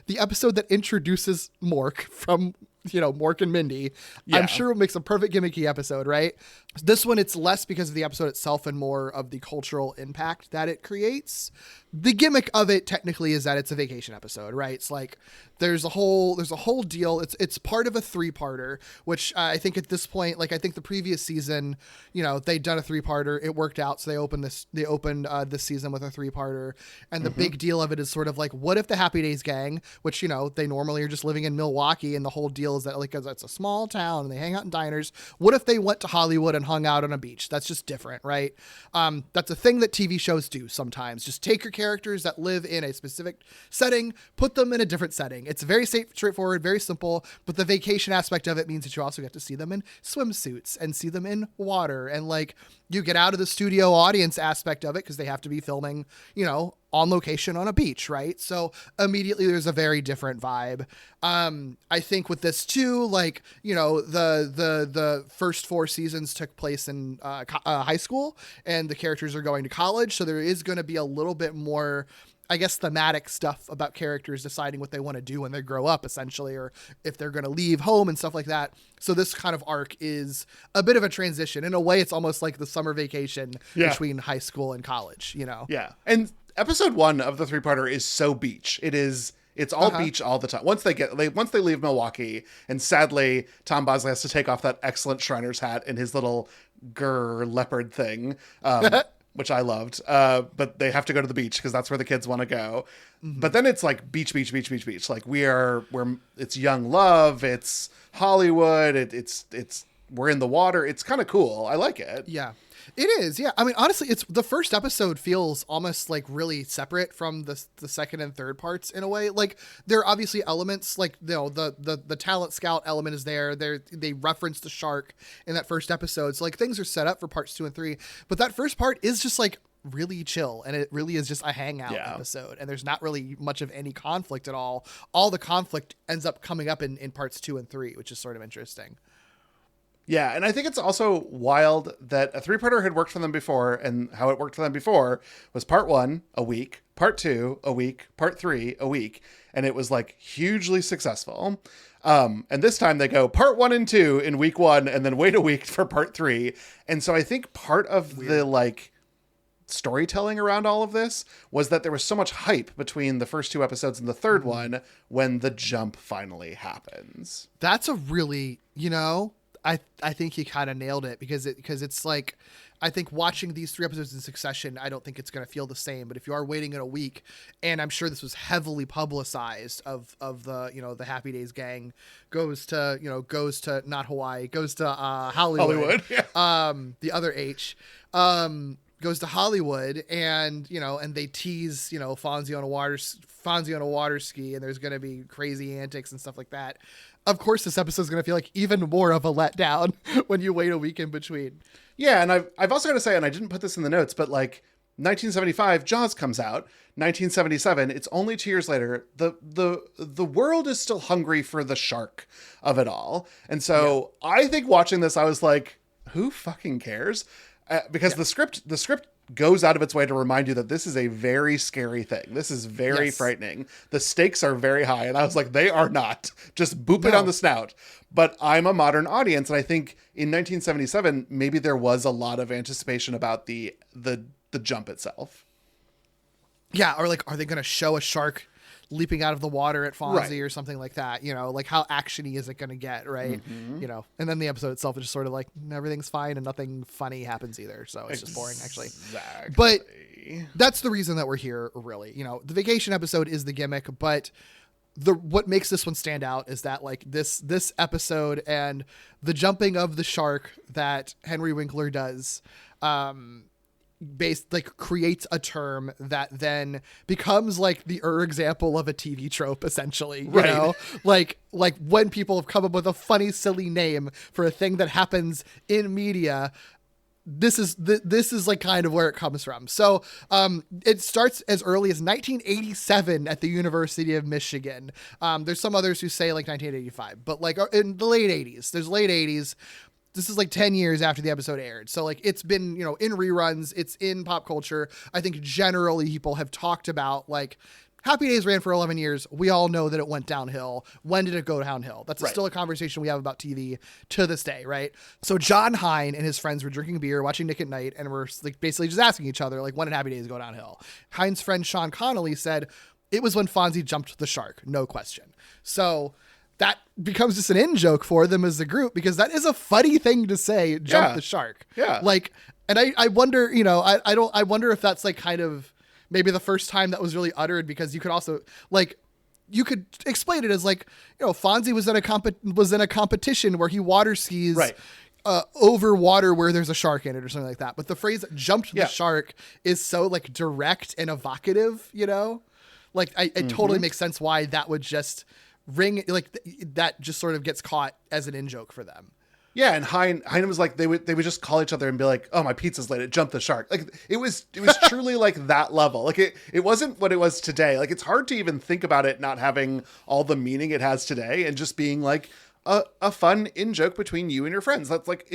The episode that introduces Mork from Mork and Mindy, I'm sure makes a perfect gimmicky episode, right? This one, it's less because of the episode itself and more of the cultural impact that it creates. The gimmick of it technically is that it's a vacation episode, right? It's like there's a whole deal. It's part of a 3-parter, which I think at this point, like I think the previous season, they'd done a 3-parter. It worked out, so they opened this season with a 3-parter. And the big deal of it is sort of like, what if the Happy Days gang, which they normally are just living in Milwaukee, and the whole deal is that like it's a small town and they hang out in diners. What if they went to Hollywood and hung out on a beach? That's just different, right? That's a thing that TV shows do sometimes. Just take your characters that live in a specific setting, put them in a different setting. It's very straightforward, very simple, but the vacation aspect of it means that you also get to see them in swimsuits and see them in water, and like you get out of the studio audience aspect of it because they have to be filming, on location on a beach, right? So immediately there's a very different vibe. I think with this too, like, the first 4 seasons took place in high school, and the characters are going to college. So there is going to be a little bit more, I guess, thematic stuff about characters deciding what they want to do when they grow up, essentially, or if they're going to leave home and stuff like that. So this kind of arc is a bit of a transition. In a way, it's almost like the summer vacation between high school and college, Yeah. And episode 1 of the 3-parter is so beach. It's all beach all the time. Once they leave Milwaukee, and sadly, Tom Bosley has to take off that excellent Shriner's hat and his little leopard thing, which I loved. But they have to go to the beach because that's where the kids want to go. Mm-hmm. But then it's like beach. Like it's young love. It's Hollywood. We're in the water. It's kind of cool. I like it. Yeah. It is, yeah. I mean, honestly, it's the first episode feels almost like really separate from the second and third parts in a way. Like there are obviously elements like the talent scout element is there. They reference the shark in that first episode, so like things are set up for parts 2 and 3. But that first part is just like really chill, and it really is just a hangout episode, and there's not really much of any conflict at all. All the conflict ends up coming up in parts 2 and 3, which is sort of interesting. Yeah, and I think it's also wild that a 3-parter had worked for them before, and how it worked for them before was part 1, a week, part 2, a week, part 3, a week, and it was like hugely successful. And this time they go part 1 and 2 in week 1, and then wait a week for part 3. And so I think part of the like storytelling around all of this was that there was so much hype between the first 2 episodes and the third one when the jump finally happens. That's a really, I think you kind of nailed it because it's like, I think watching these 3 episodes in succession, I don't think it's going to feel the same. But if you are waiting in a week, and I'm sure this was heavily publicized of the the Happy Days gang goes to not Hawaii, goes to Hollywood. Yeah. The other H goes to Hollywood, and and they tease Fonzie on a water ski, and there's going to be crazy antics and stuff like that. Of course, this episode is going to feel like even more of a letdown when you wait a week in between. Yeah, and I've also got to say, and I didn't put this in the notes, but like 1975, Jaws comes out. 1977, it's only 2 years later. The world is still hungry for the shark of it all, and so I think watching this, I was like, who fucking cares? Because the script goes out of its way to remind you that this is a very scary thing. This is very frightening. The stakes are very high. And I was like, they are not. Just boop it on the snout. But I'm a modern audience. And I think in 1977, maybe there was a lot of anticipation about the jump itself. Yeah. Or like, are they going to show a shark leaping out of the water at Fonzie or something like that? Like how actiony is it going to get? Right. And then the episode itself is just sort of like everything's fine and nothing funny happens either. So it's just boring actually. But that's the reason that we're here really, the vacation episode is the gimmick, but what makes this one stand out is that like this episode and the jumping of the shark that Henry Winkler does, creates a term that then becomes like the example of a TV trope, essentially, like when people have come up with a funny, silly name for a thing that happens in media. This is like kind of where it comes from. So it starts as early as 1987 at the University of Michigan. There's some others who say like 1985, but like in the late 80s, there's late 80s. This is like 10 years after the episode aired. So like it's been, in reruns, it's in pop culture. I think generally people have talked about like Happy Days ran for 11 years. We all know that it went downhill. When did it go downhill? That's still a conversation we have about TV to this day, right? So John Hine and his friends were drinking beer, watching Nick at Night, and we're like basically just asking each other, like, when did Happy Days go downhill? Hine's friend Sean Connolly said, it was when Fonzie jumped the shark, no question. So that becomes just an in-joke for them as a group because that is a funny thing to say, jump the shark. Yeah. Like, and I wonder, I wonder if that's like kind of maybe the first time that was really uttered, because you could also like, you could explain it as like, Fonzie was in a competition where he water skis over water where there's a shark in it or something like that. But the phrase jumped the shark is so like direct and evocative, like it totally makes sense why that would just ring, like that just sort of gets caught as an in-joke for them. Yeah, and Hein was like they would just call each other and be like, "Oh, my pizza's late. It jumped the shark." Like it was truly like that level. Like it wasn't what it was today. Like it's hard to even think about it not having all the meaning it has today and just being like a fun in-joke between you and your friends. That's like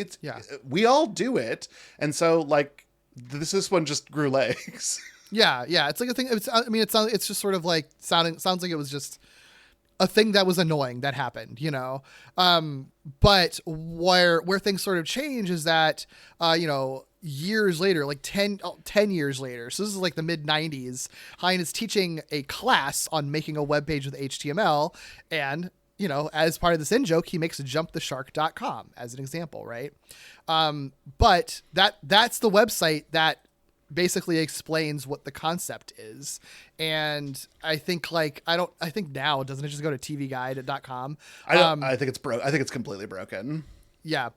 we all do it. And so like this one just grew legs. Yeah, it's like a thing. It's just sort of like sounds like it was just a thing that was annoying that happened, but where things sort of change is that, years later, like 10 years later. So this is like the mid 90s. Hein is teaching a class on making a web page with HTML. And, as part of this in-joke, he makes jumptheshark.com as an example. Right. But that's the website that basically explains what the concept is. And I think now, doesn't it just go to tvguide.com? I think it's broke. I think it's completely broken. Yeah.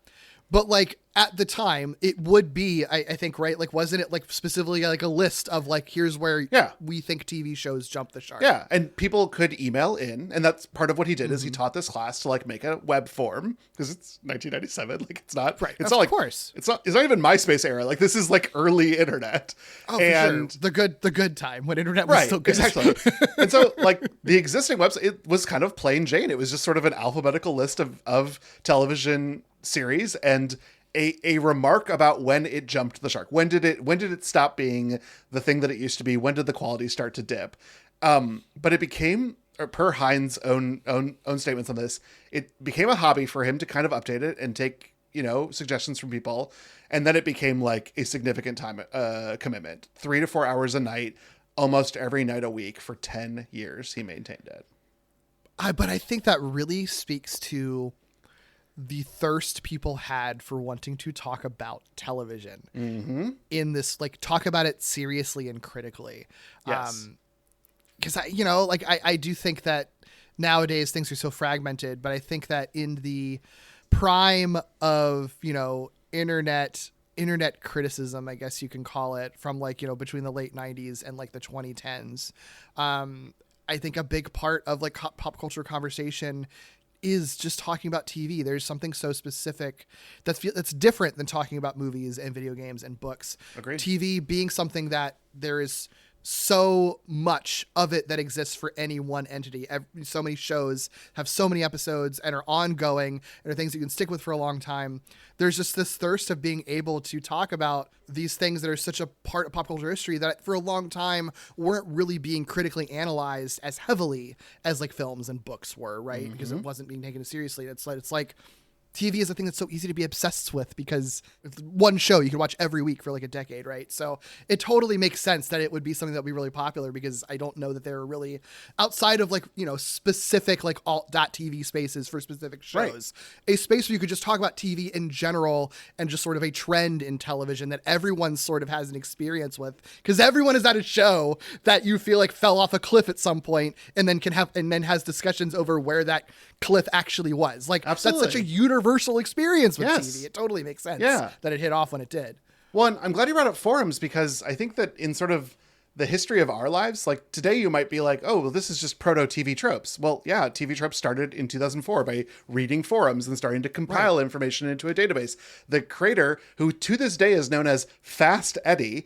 But like at the time it would be, I think, right. Like, wasn't it like specifically like a list of like, here's where we think TV shows jump the shark. Yeah. And people could email in, and that's part of what he did is he taught this class to like make a web form because it's 1997. Like it's not, it's not like, course it's not even MySpace era. Like this is like early internet. Oh, and for sure. The good time when internet was still good. Exactly. And so like the existing website, it was kind of plain Jane. It was just sort of an alphabetical list of television series and a remark about when it jumped the shark. When did it stop being the thing that it used to be? When did the quality start to dip? But it became, per Hein's own statements on this, it became a hobby for him to kind of update it and take suggestions from people. And then it became like a significant time commitment, 3 to 4 hours a night, almost every night a week for 10 years. He maintained it. But I think that really speaks to the thirst people had for wanting to talk about television in this, like, talk about it seriously and critically. Yes. Because I do think that nowadays things are so fragmented, but I think that in the prime of, internet criticism, I guess you can call it, from like, between the late 90s and like the 2010s, I think a big part of like pop culture conversation is just talking about TV. There's something so specific that's different than talking about movies and video games and books. Agreed. TV being something that there is so much of it that exists for any one entity. So many shows have so many episodes and are ongoing and are things you can stick with for a long time. There's just this thirst of being able to talk about these things that are such a part of pop culture history that for a long time weren't really being critically analyzed as heavily as like films and books were, right? Because it wasn't being taken seriously. It's like TV is a thing that's so easy to be obsessed with because it's one show you can watch every week for like a decade, right? So it totally makes sense that it would be something that would be really popular, because I don't know that there are really, outside of like, specific like alt.tv spaces for specific shows, a space where you could just talk about TV in general and just sort of a trend in television that everyone sort of has an experience with, because everyone is at a show that you feel like fell off a cliff at some point and then has discussions over where that cliff actually was. Like, Absolutely. That's such a universal experience with Yes. TV. It totally makes sense Yeah. that it hit off when it did. Well, and I'm glad you brought up forums, because I think that in sort of the history of our lives, like today you might be like, oh, well, this is just proto TV tropes. Well, yeah, TV tropes started in 2004 by reading forums and starting to compile information into a database. The creator, who to this day is known as Fast Eddie,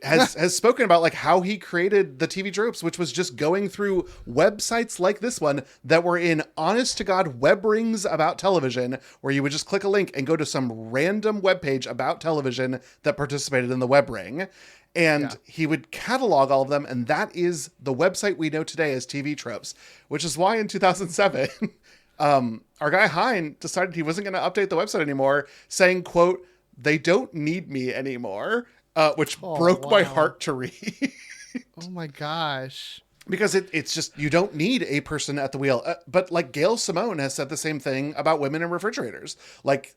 has spoken about like how he created the TV tropes, which was just going through websites like this one that were in honest to God web rings about television, where you would just click a link and go to some random webpage about television that participated in the web ring. And he would catalog all of them, and that is the website we know today as TV Tropes, which is why in 2007, our guy Hein decided he wasn't going to update the website anymore, saying, quote, "They don't need me anymore," which broke my heart to read. Oh my gosh. Because it's just, you don't need a person at the wheel. But like Gail Simone has said the same thing about women in refrigerators. Like,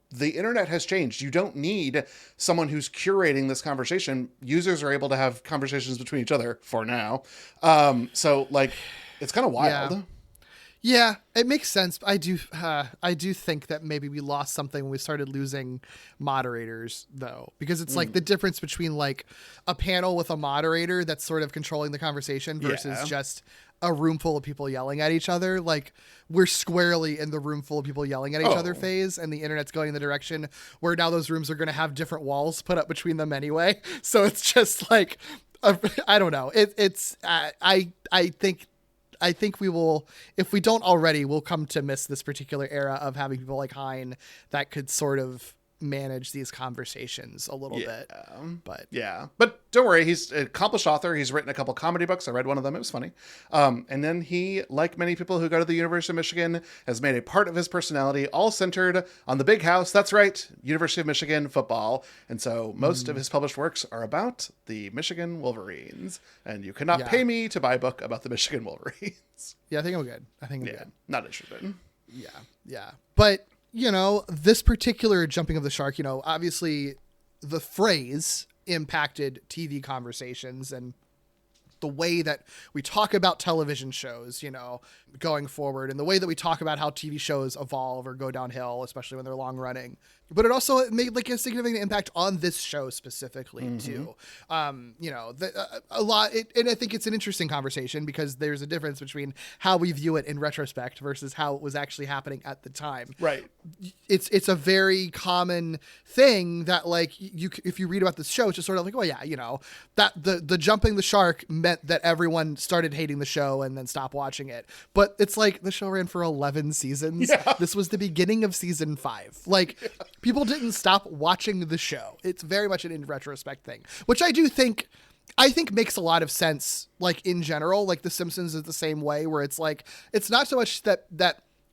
the internet has changed. You don't need someone who's curating this conversation. Users are able to have conversations between each other for now. So like, it's kind of wild. Yeah, it makes sense. I do think that maybe we lost something when we started losing moderators, though, because it's like the difference between like a panel with a moderator that's sort of controlling the conversation versus just a room full of people yelling at each other. Like, we're squarely in the room full of people yelling at each other phase, and the internet's going in the direction where now those rooms are going to have different walls put up between them anyway. So it's just like, I don't know. I think we will, if we don't already, we'll come to miss this particular era of having people like Hein that could sort of manage these conversations a little bit. But don't worry, he's an accomplished author. He's written a couple comedy books. I read one of them. It was funny. And then he, like many people who go to the University of Michigan, has made a part of his personality all centered on the big house. That's right, University of Michigan football. And so most of his published works are about the Michigan Wolverines. And you cannot pay me to buy a book about the Michigan Wolverines. Yeah, I think I'm good. I'm good. Not interested. Yeah. But, this particular jumping of the shark, obviously the phrase impacted TV conversations and the way that we talk about television shows, going forward, and the way that we talk about how TV shows evolve or go downhill, especially when they're long running. But it also made like a significant impact on this show specifically too. A lot, and I think it's an interesting conversation because there's a difference between how we view it in retrospect versus how it was actually happening at the time. Right. It's a very common thing that like if you read about this show, it's just sort of like, oh yeah, that the jumping the shark meant that everyone started hating the show and then stopped watching it. But it's like the show ran for 11 seasons. Yeah. This was the beginning of season 5. Like, people didn't stop watching the show. It's very much an in retrospect thing, which I think makes a lot of sense. Like, in general, like The Simpsons is the same way, where it's like, it's not so much that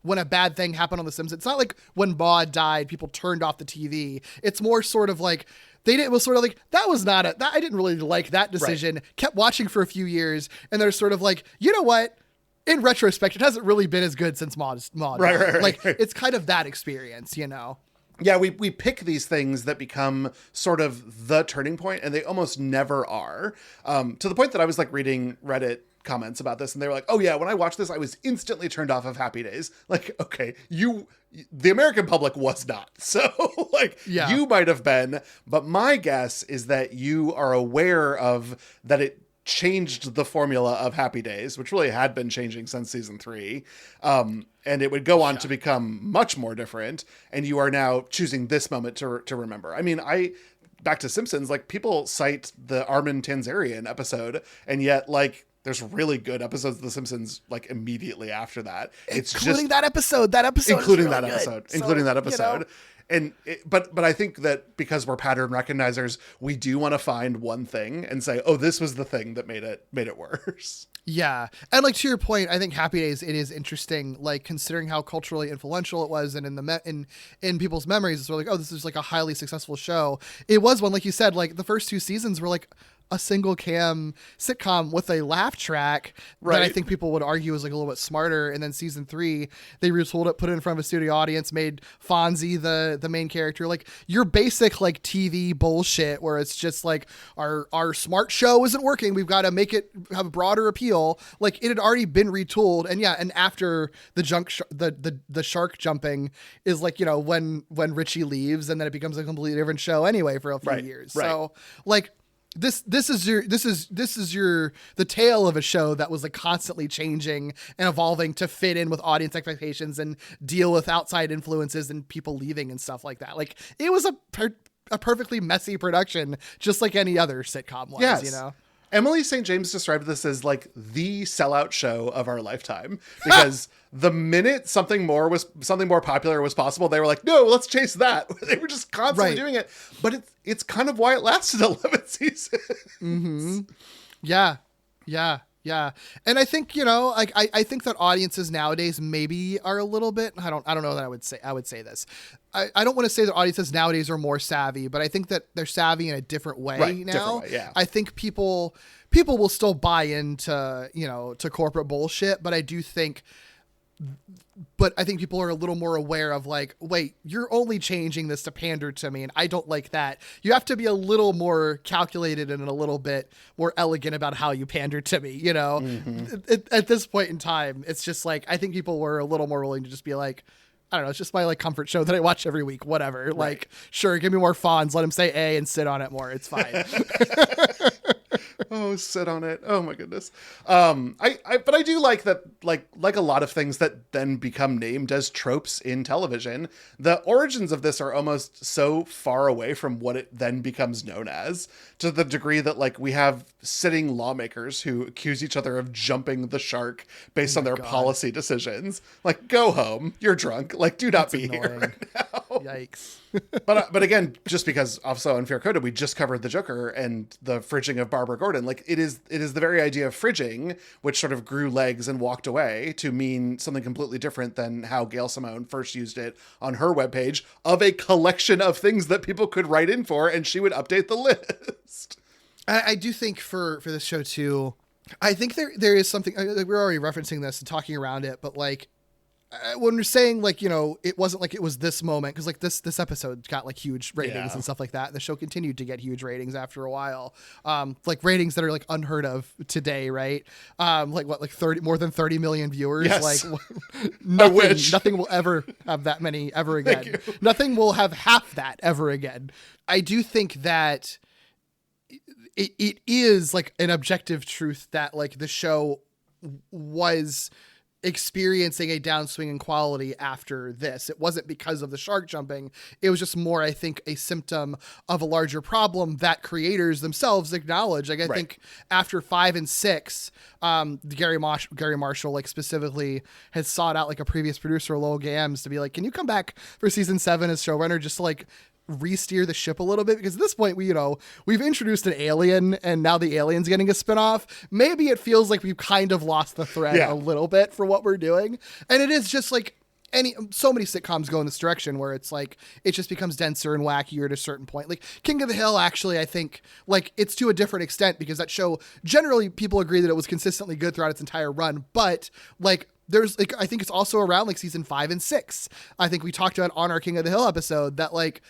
when a bad thing happened on The Simpsons. It's not like when Maude died, people turned off the TV. It's more sort of like, it was sort of like, I didn't really like that decision. Right. Kept watching for a few years, and they're sort of like, you know what? In retrospect, it hasn't really been as good since Maude. Right. Like, it's kind of that experience, you know? Yeah, we pick these things that become sort of the turning point, and they almost never are. To the point that I was like reading Reddit comments about this, and they were like, oh yeah, when I watched this, I was instantly turned off of Happy Days. Like, okay, the American public was not. So like, you might have been, but my guess is that you are aware of that it changed the formula of Happy Days, which really had been changing since season 3. And it would go on to become much more different. And you are now choosing this moment to remember. I mean, back to Simpsons, like people cite the Armin Tanzarian episode, and yet like there's really good episodes of The Simpsons like immediately after that. Including that episode. That episode. Including really that episode. Good. Including so, that episode. You know, And but I think that because we're pattern recognizers, we do want to find one thing and say, oh, this was the thing that made it worse. Yeah. And like, to your point, I think Happy Days, it is interesting, like considering how culturally influential it was, and in people's memories, it's sort of like, oh, this is like a highly successful show. It was one, like you said, like the first 2 seasons were like a single cam sitcom with a laugh track that I think people would argue was like a little bit smarter. And then season 3, they retooled it, put it in front of a studio audience, made Fonzie the main character, like your basic like TV bullshit where it's just like our smart show isn't working, we've got to make it have a broader appeal. Like it had already been retooled. And after the shark jumping is like, you know, when Richie leaves, and then it becomes a completely different show anyway for a few years. So like, This is the tale of a show that was like constantly changing and evolving to fit in with audience expectations and deal with outside influences and people leaving and stuff like that. Like it was a perfectly messy production, just like any other sitcom was, you know? Emily St. James described this as like the sellout show of our lifetime, because the minute something more popular was possible, they were like, no, let's chase that. They were just constantly doing it. But it's kind of why it lasted 11 seasons. Mm-hmm. Yeah. And I think, you know, like I think that audiences nowadays maybe are a little bit, I don't know that I would say this. I don't want to say that audiences nowadays are more savvy, but I think that they're savvy in a different way now. Different way, yeah. I think people will still buy into, you know, to corporate bullshit, but I think people are a little more aware of like, wait, you're only changing this to pander to me, and I don't like that. You have to be a little more calculated and a little bit more elegant about how you pander to me, you know? Mm-hmm. At this point in time, it's just like, I think people were a little more willing to just be like, I don't know, it's just my like comfort show that I watch every week, whatever. Right. Like, sure, give me more Fonz, let him say A and sit on it more. It's fine. Oh, sit on it. Oh my goodness. But I do like that, like a lot of things that then become named as tropes in television, the origins of this are almost so far away from what it then becomes known as, to the degree that like we have sitting lawmakers who accuse each other of jumping the shark based on their policy decisions. Like, go home. You're drunk. Like, do not be here right now. Yikes. But again, just because also Unfair Coded, we just covered the Joker and the fridging of Barbara Gordon. Like it is the very idea of fridging, which sort of grew legs and walked away to mean something completely different than how Gail Simone first used it on her webpage of a collection of things that people could write in for, and she would update the list. I do think for this show too, I think there is something, like we're already referencing this and talking around it, but like, when we're saying like, you know, it wasn't like it was this moment, because like this episode got like huge ratings and stuff like that. The show continued to get huge ratings after a while, like ratings that are like unheard of today, right? Like what, like more than 30 million viewers. Yes. Like nothing will ever have that many ever again. Nothing will have half that ever again. I do think that it is like an objective truth that like the show was experiencing a downswing in quality after this. It wasn't because of the shark jumping. It was just more, I think, a symptom of a larger problem that creators themselves acknowledge. Like I think after 5 and 6, Gary Marshall, like specifically has sought out like a previous producer, Lowell Gams, to be like, can you come back for season 7 as showrunner, just to like re-steer the ship a little bit, because at this point we've introduced an alien, and now the alien's getting a spinoff. Maybe it feels like we've kind of lost the thread a little bit for what we're doing, and it is just like so many sitcoms go in this direction where it's like it just becomes denser and wackier at a certain point. Like King of the Hill, actually, I think like it's to a different extent because that show generally people agree that it was consistently good throughout its entire run, but like there's like I think it's also around like season 5 and 6. I think we talked about on our King of the Hill episode that like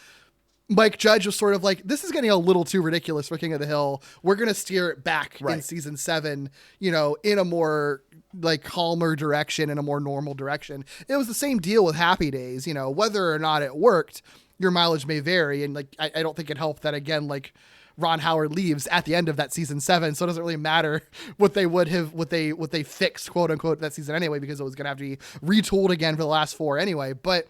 Mike Judge was sort of like, this is getting a little too ridiculous for King of the Hill. We're going to steer it back in season 7, you know, in a more like calmer direction, in a more normal direction. It was the same deal with Happy Days, you know, whether or not it worked, your mileage may vary. And like, I don't think it helped that again, like Ron Howard leaves at the end of that season 7. So it doesn't really matter what they would have, what they fixed quote unquote that season anyway, because it was going to have to be retooled again for the last 4 anyway. But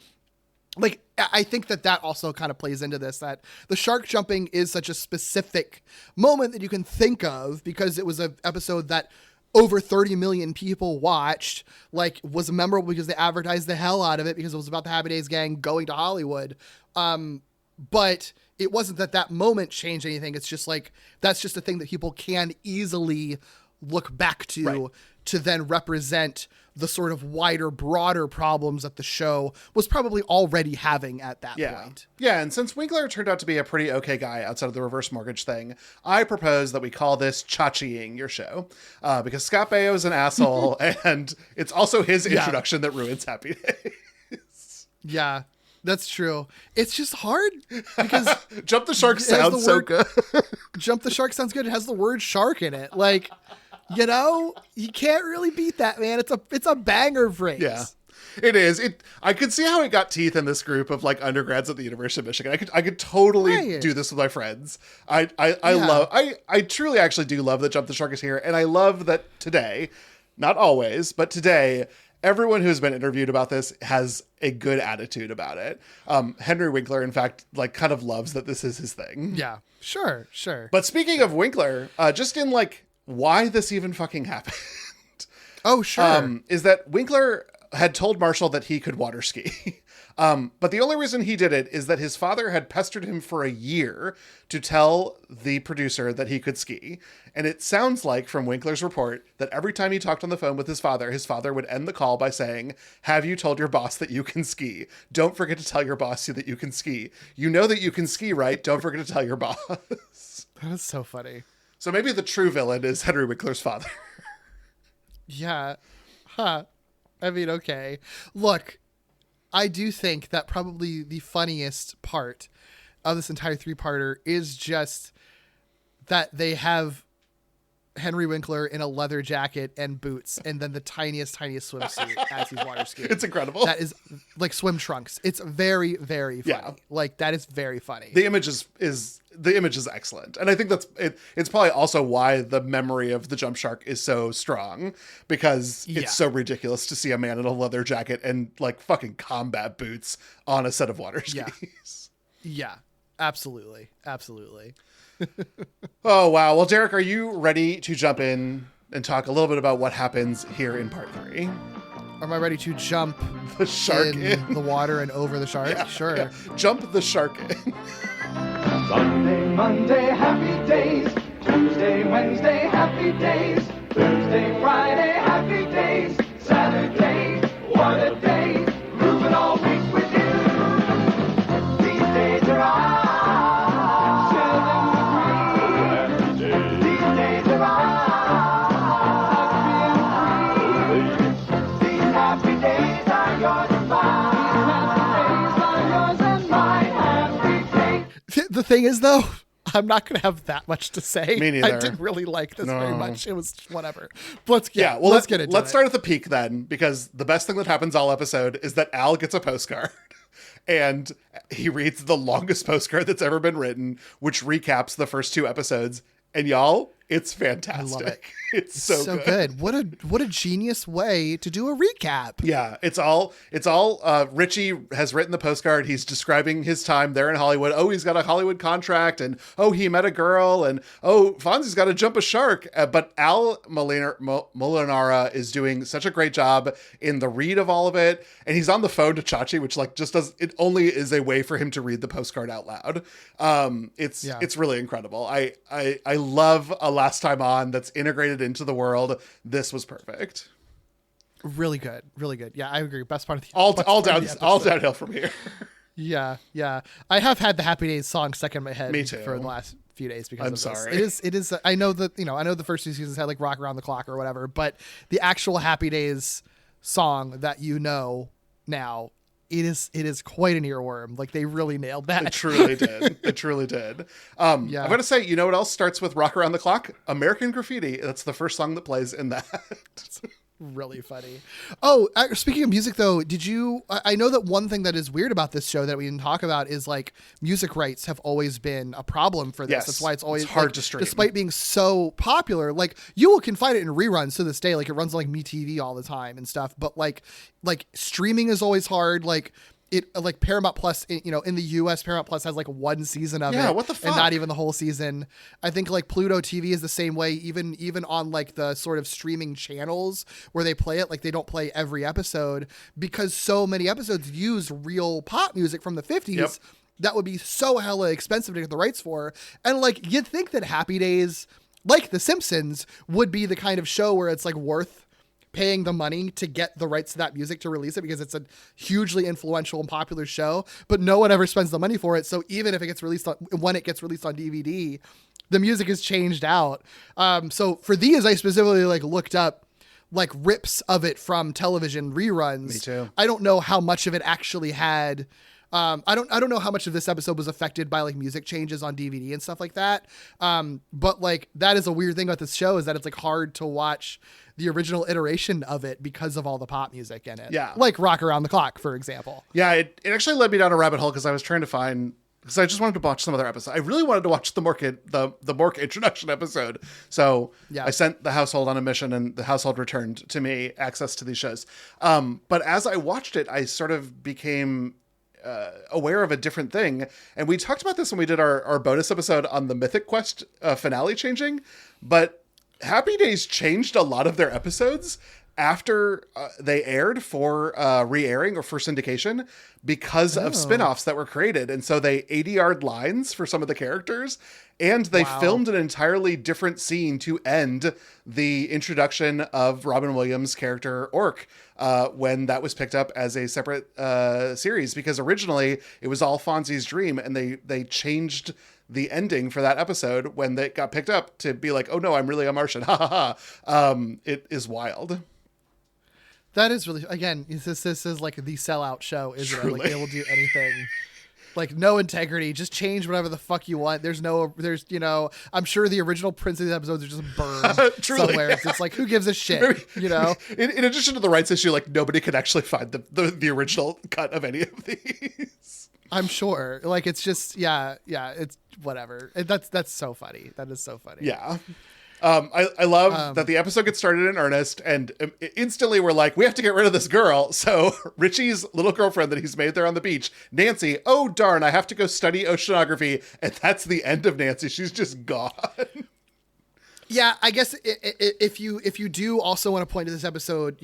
like, I think that also kind of plays into this, that the shark jumping is such a specific moment that you can think of because it was an episode that over 30 million people watched, like was memorable because they advertised the hell out of it because it was about the Happy Days gang going to Hollywood. But it wasn't that moment changed anything. It's just like, that's just a thing that people can easily look back to then represent the sort of wider, broader problems that the show was probably already having at that point. Yeah, and since Winkler turned out to be a pretty okay guy outside of the reverse mortgage thing, I propose that we call this Chachiing your show. Because Scott Baio is an asshole, and it's also his introduction that ruins Happy Days. Yeah, that's true. It's just hard because Jump the Shark sounds so good. Jump the Shark sounds good. It has the word shark in it. Like, you know, you can't really beat that, man. It's a banger phrase. Yeah, it is. I could see how it got teeth in this group of like undergrads at the University of Michigan. I could totally do this with my friends. I truly actually do love that Jump the Shark is here. And I love that today, not always, but today, everyone who's been interviewed about this has a good attitude about it. Henry Winkler, in fact, like kind of loves that this is his thing. Yeah, sure. But speaking of Winkler, just in like, why this even fucking happened. Oh, sure. Is that Winkler had told Marshall that he could water ski. But the only reason he did it is that his father had pestered him for a year to tell the producer that he could ski. And it sounds like from Winkler's report that every time he talked on the phone with his father would end the call by saying, "Have you told your boss that you can ski? Don't forget to tell your boss that you can ski. You know that you can ski, right? Don't forget to tell your boss." That is so funny. So maybe the true villain is Henry Winkler's father. Yeah. Huh. I mean, okay. Look, I do think that probably the funniest part of this entire 3-parter is just that they have Henry Winkler in a leather jacket and boots and then the tiniest swimsuit as he's water skiing. It's incredible. That is like swim trunks. It's very, very funny. Yeah. Like that is very funny. The image is excellent. And I think that's it. It's probably also why the memory of the jump shark is so strong, because it's so ridiculous to see a man in a leather jacket and like fucking combat boots on a set of water skis. Yeah, absolutely. Oh, wow. Well, Derek, are you ready to jump in and talk a little bit about what happens here in part 3? Am I ready to jump the shark in the water and over the shark? Yeah, sure. Yeah. Jump the shark in. Sunday, Monday, happy days. Tuesday, Wednesday, happy days. Thursday, Friday, happy days. Saturday, what a day. Moving all week with you. These days are ours. The thing is, though, I'm not going to have that much to say. Me neither. I didn't really like this very much. It was whatever. Let's get into it. Let's start at the peak then, because the best thing that happens all episode is that Al gets a postcard and he reads the longest postcard that's ever been written, which recaps the first 2 episodes. And y'all, it's fantastic. I love it. It's so good. What a genius way to do a recap. Yeah, it's all Richie has written the postcard. He's describing his time there in Hollywood. Oh, he's got a Hollywood contract, and oh, he met a girl, and oh, Fonzie's got to jump a shark. But Al Molinara is doing such a great job in the read of all of it. And he's on the phone to Chachi, which like just does, it only is a way for him to read the postcard out loud. It's really incredible. I love A Last Time On that's integrated into the world. This was perfect. Really good. Really good. Yeah, I agree. Best part of the All best part of the all episode. downhill from here. Yeah. I have had the Happy Days song stuck in my head Me too. for the last few days because I'm of sorry. this. It is I know that, I know the first 2 seasons had like Rock Around the Clock or whatever, but the actual Happy Days song that now, it is quite an earworm. Like they really nailed that. It truly did. It truly did. I'm going to say, you know what else starts with Rock Around the Clock? American Graffiti. That's the first song that plays in that. Really funny. Oh, speaking of music though, I know that one thing that is weird about this show that we didn't talk about is like music rights have always been a problem for this. Yes, That's why it's always hard like, to stream. Despite being so popular, like you can find it in reruns to this day. Like it runs on like MeTV all the time and stuff, but like streaming is always hard. Like it, like Paramount Plus, in the US, Paramount Plus has like 1 season of it. Yeah, what the fuck? And not even the whole season. I think like Pluto TV is the same way, even on like the sort of streaming channels where they play it, like they don't play every episode because so many episodes use real pop music from the 50s. Yep. That would be so hella expensive to get the rights for. And like you'd think that Happy Days, like The Simpsons, would be the kind of show where it's like worth paying the money to get the rights to that music to release it because it's a hugely influential and popular show, but no one ever spends the money for it. So even if it gets released when it gets released on DVD, the music is changed out. So for these, I specifically like looked up like rips of it from television reruns. Me too. I don't know how much of it actually had. I don't know how much of this episode was affected by like music changes on DVD and stuff like that. But like that is a weird thing about this show is that it's like hard to watch the original iteration of it because of all the pop music in it. Yeah. Like Rock Around the Clock, for example. Yeah, it actually led me down a rabbit hole because I was trying to find, because I just wanted to watch some other episodes. I really wanted to watch the Mork introduction episode. So Yeah. I sent the household on a mission and the household returned to me access to these shows. But as I watched it, I sort of became aware of a different thing. And we talked about this when we did our bonus episode on the Mythic Quest finale changing. But Happy Days changed a lot of their episodes after they aired for re-airing or for syndication because of spin-offs that were created. And so they 80-yard lines for some of the characters, and they filmed an entirely different scene to end the introduction of Robin Williams' character Orc when that was picked up as a separate series, because originally it was all Fonzie's dream, and they changed the ending for that episode when they got picked up to be like, oh no, I'm really a Martian. Ha ha ha. It is wild. That is really, again, this is like the sellout show, isn't it? Like they will do anything. Like no integrity, just change whatever the fuck you want. There's I'm sure the original prints of these episodes are just burned somewhere. It's like, who gives a shit, In addition to the rights issue, like nobody could actually find the original cut of any of these. I'm sure. Like it's just, it's whatever. That's so funny. That is so funny. Yeah. I love that the episode gets started in earnest, and instantly we're like, we have to get rid of this girl. So Richie's little girlfriend that he's made there on the beach, Nancy, oh darn, I have to go study oceanography. And that's the end of Nancy. She's just gone. Yeah, I guess if you do also want to point to this episode,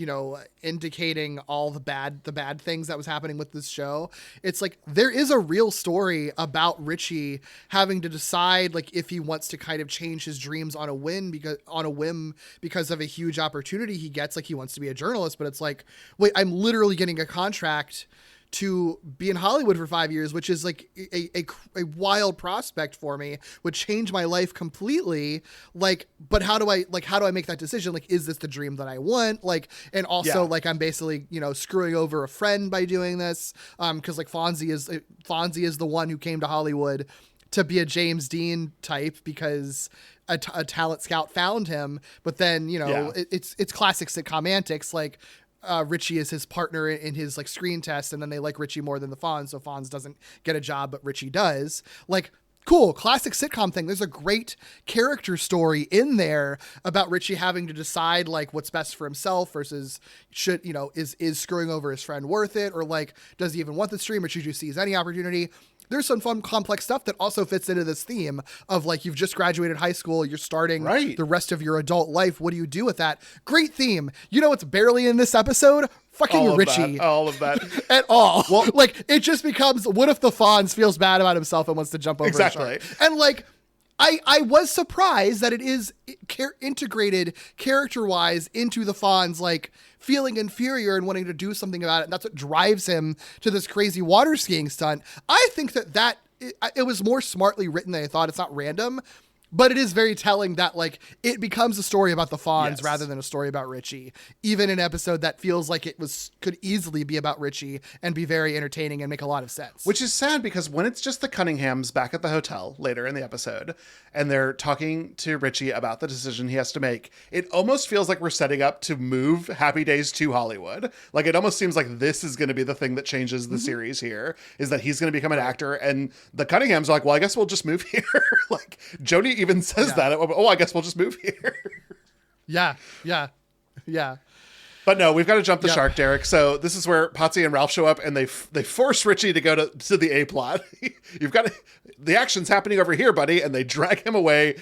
indicating all the bad things that was happening with this show, it's like there is a real story about Richie having to decide like if he wants to kind of change his dreams on a whim because of a huge opportunity he gets. Like he wants to be a journalist, but it's like, wait, I'm literally getting a contract to be in Hollywood for 5 years, which is like a wild prospect for me, would change my life completely. Like, but how do I make that decision? Like, is this the dream that I want? Like, and also like, I'm basically, screwing over a friend by doing this. Cause like Fonzie is the one who came to Hollywood to be a James Dean type because a talent scout found him. But then, it's classic sitcom antics. Like, Richie is his partner in his like screen test, and then they like Richie more than the Fonz, so Fonz doesn't get a job, but Richie does. Like, cool, classic sitcom thing. There's a great character story in there about Richie having to decide like what's best for himself versus is screwing over his friend worth it, or like does he even want the stream, or should you seize any opportunity? There's some fun, complex stuff that also fits into this theme of like, you've just graduated high school, you're starting the rest of your adult life. What do you do with that? Great theme. What's barely in this episode? Fucking Richie. All of that. At all. Well, like, it just becomes, what if the Fonz feels bad about himself and wants to jump over a shark? And like, I was surprised that it is integrated character-wise into the Fonz, like feeling inferior and wanting to do something about it. And that's what drives him to this crazy water skiing stunt. I think that it was more smartly written than I thought. It's not random. But it is very telling that, like, it becomes a story about the Fonz rather than a story about Richie, even in an episode that feels like could easily be about Richie and be very entertaining and make a lot of sense. Which is sad because when it's just the Cunninghams back at the hotel later in the episode and they're talking to Richie about the decision he has to make, it almost feels like we're setting up to move Happy Days to Hollywood. Like, it almost seems like this is going to be the thing that changes the series here, is that he's going to become an actor, and the Cunninghams are like, well, I guess we'll just move here. Like, Jody even says that. Oh, I guess we'll just move here. Yeah. But no, we've got to jump the shark, Derek. So this is where Potsy and Ralph show up, and they force Richie to go to the A plot. The action's happening over here, buddy, and they drag him away.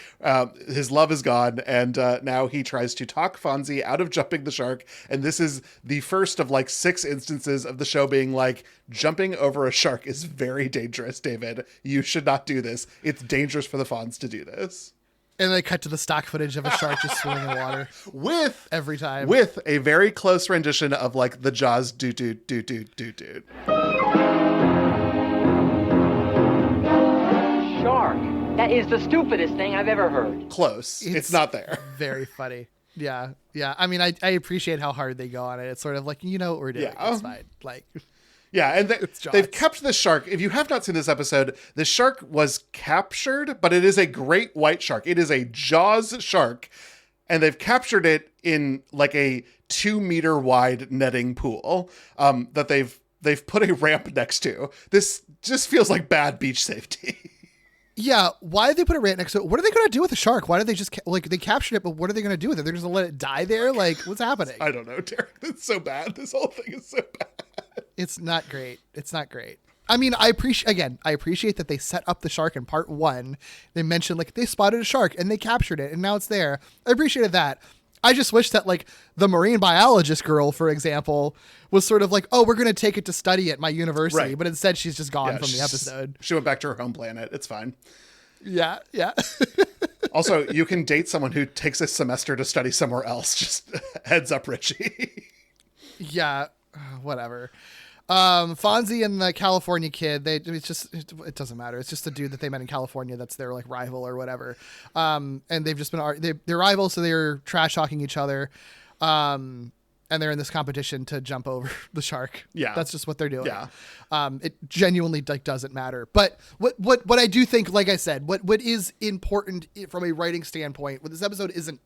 His love is gone, and now he tries to talk Fonzie out of jumping the shark. And this is the first of like 6 instances of the show being like, jumping over a shark is very dangerous, David. You should not do this. It's dangerous for the Fonz to do this. And they cut to the stock footage of a shark just swimming in water every time with a very close rendition of like the Jaws do. Shark. That is the stupidest thing I've ever heard. Close. It's not there. Very funny. Yeah. I mean, I appreciate how hard they go on it. It's sort of like, you know what we're doing. It's fine. Like. Yeah, and they've kept the shark. If you have not seen this episode, the shark was captured, but it is a great white shark. It is a Jaws shark, and they've captured it in like a 2-meter wide netting pool that they've put a ramp next to. This just feels like bad beach safety. Yeah, why did they put a ramp next to it? What are they going to do with the shark? Why did they just they captured it, but what are they going to do with it? They're just going to let it die there? Like, what's happening? I don't know, Derek. It's so bad. This whole thing is so bad. It's not great. I mean, I appreciate that they set up the shark in part 1. They mentioned like they spotted a shark and they captured it and now it's there. I appreciated that. I just wish that like the marine biologist girl, for example, was sort of like, oh, we're going to take it to study at my university. Right. But instead she's just gone from the episode. She went back to her home planet. It's fine. Yeah. Also, you can date someone who takes a semester to study somewhere else. Just heads up, Richie. Yeah. Whatever. Fonzie and the California kid, it doesn't matter. It's just a dude that they met in California that's their like rival or whatever. And they've just been they're rivals, so they're trash talking each other. And they're in this competition to jump over the shark. Yeah, that's just what they're doing. Yeah, it genuinely like doesn't matter. But what I do think, like I said, what is important from a writing standpoint, what this episode isn't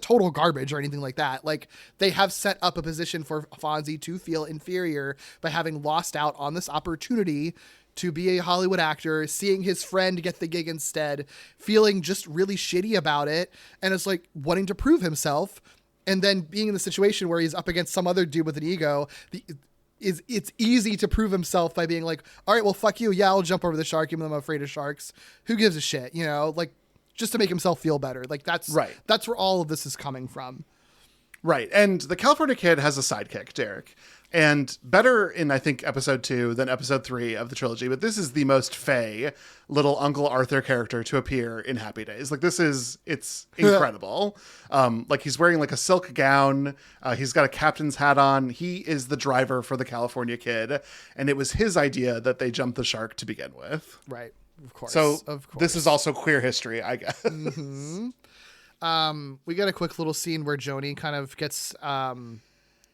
total garbage or anything like that. Like they have set up a position for Fonzie to feel inferior by having lost out on this opportunity to be a Hollywood actor, seeing his friend get the gig instead, feeling just really shitty about it, and it's like wanting to prove himself. And then being in the situation where he's up against some other dude with an ego, it's easy to prove himself by being like, all right, well, fuck you. Yeah, I'll jump over the shark, even though I'm afraid of sharks. Who gives a shit? You know, like just to make himself feel better. Like that's right. That's where all of this is coming from. Right. And the California kid has a sidekick, Derek. And better in, I think, episode 2 than episode 3 of the trilogy. But this is the most fey little Uncle Arthur character to appear in Happy Days. Like, it's incredible. Like, he's wearing, like, a silk gown. He's got a captain's hat on. He is the driver for the California kid. And it was his idea that they jumped the shark to begin with. Right. Of course. So, this is also queer history, I guess. Mm-hmm. We got a quick little scene where Joni kind of gets...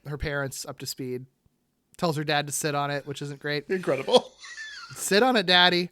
her parents up to speed, tells her dad to sit on it, which isn't great. Incredible. Sit on it, daddy.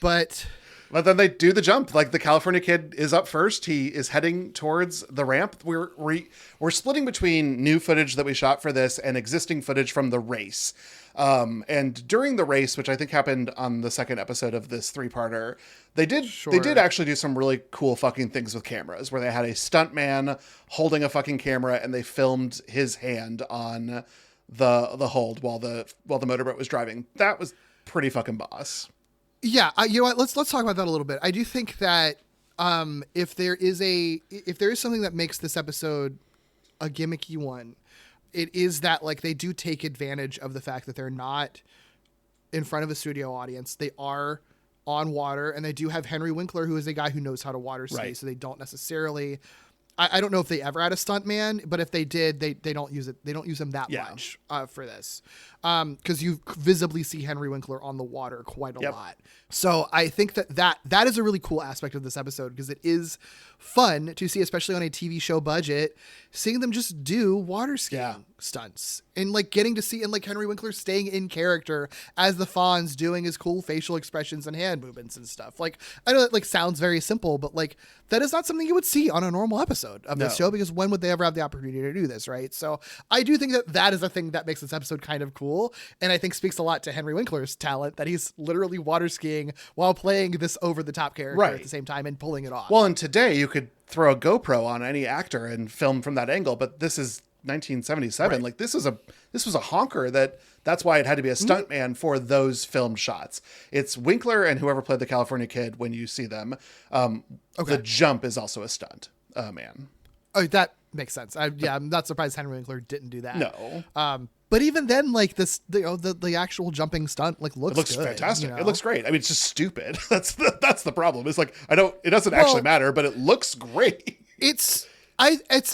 But then they do the jump. Like the California kid is up first. He is heading towards the ramp. We're splitting between new footage that we shot for this and existing footage from the race. And during the race, which I think happened on the second episode of this 3-parter, they did actually do some really cool fucking things with cameras where they had a stuntman holding a fucking camera and they filmed his hand on the hold while the motorboat was driving. That was pretty fucking boss. Yeah. You know what? Let's talk about that a little bit. I do think that, if there is something that makes this episode a gimmicky one, it is that like they do take advantage of the fact that they're not in front of a studio audience. They are on water, and they do have Henry Winkler, who is a guy who knows how to water ski. Right. So they don't necessarily, I don't know if they ever had a stuntman, but if they did, they don't use it. They don't use him that much for this. Because you visibly see Henry Winkler on the water quite a lot. So I think that is a really cool aspect of this episode, because it is fun to see, especially on a TV show budget, seeing them just do water skiing stunts and like getting to see, and like Henry Winkler staying in character as the Fonz, doing his cool facial expressions and hand movements and stuff. Like, I know that like sounds very simple, but like that is not something you would see on a normal episode of this show, because when would they ever have the opportunity to do this? Right. So I do think that is a thing that makes this episode kind of cool. And I think speaks a lot to Henry Winkler's talent, that he's literally water skiing while playing this over the top character at the same time and pulling it off. Well, and today you could throw a GoPro on any actor and film from that angle, but this is 1977. Right. Like this was a honker that's why it had to be a stuntman for those film shots. It's Winkler and whoever played the California Kid when you see them. The jump is also a stunt man. Oh, that makes sense. I'm not surprised Henry Winkler didn't do that. No. But even then, like this, the actual jumping stunt, like looks good, fantastic. You know? It looks great. I mean, it's just stupid. That's the problem. It's like, it doesn't actually matter, but it looks great. It's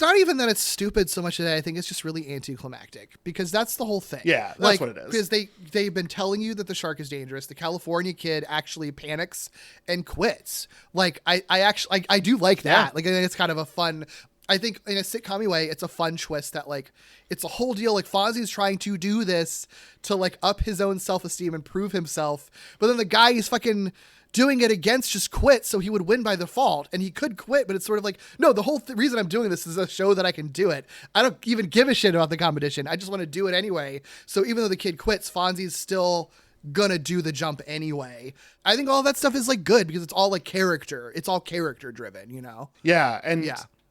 not even that it's stupid so much that I think it's just really anticlimactic, because that's the whole thing. Yeah, that's what it is. Because they've been telling you that the shark is dangerous. The California Kid actually panics and quits. Like I do like that. Like I think it's kind of a fun. I think in a sitcom way, it's a fun twist that like it's a whole deal. Like Fonzie's trying to do this to like up his own self-esteem and prove himself, but then the guy he's fucking doing it against just quit, so he would win by default, and he could quit, but it's sort of like, no, the whole reason I'm doing this is to show that I can do it. I don't even give a shit about the competition. I just want to do it anyway. So even though the kid quits, Fonzie's still gonna do the jump anyway. I think all that stuff is like good, because it's all like character. It's all character driven, you know? Yeah.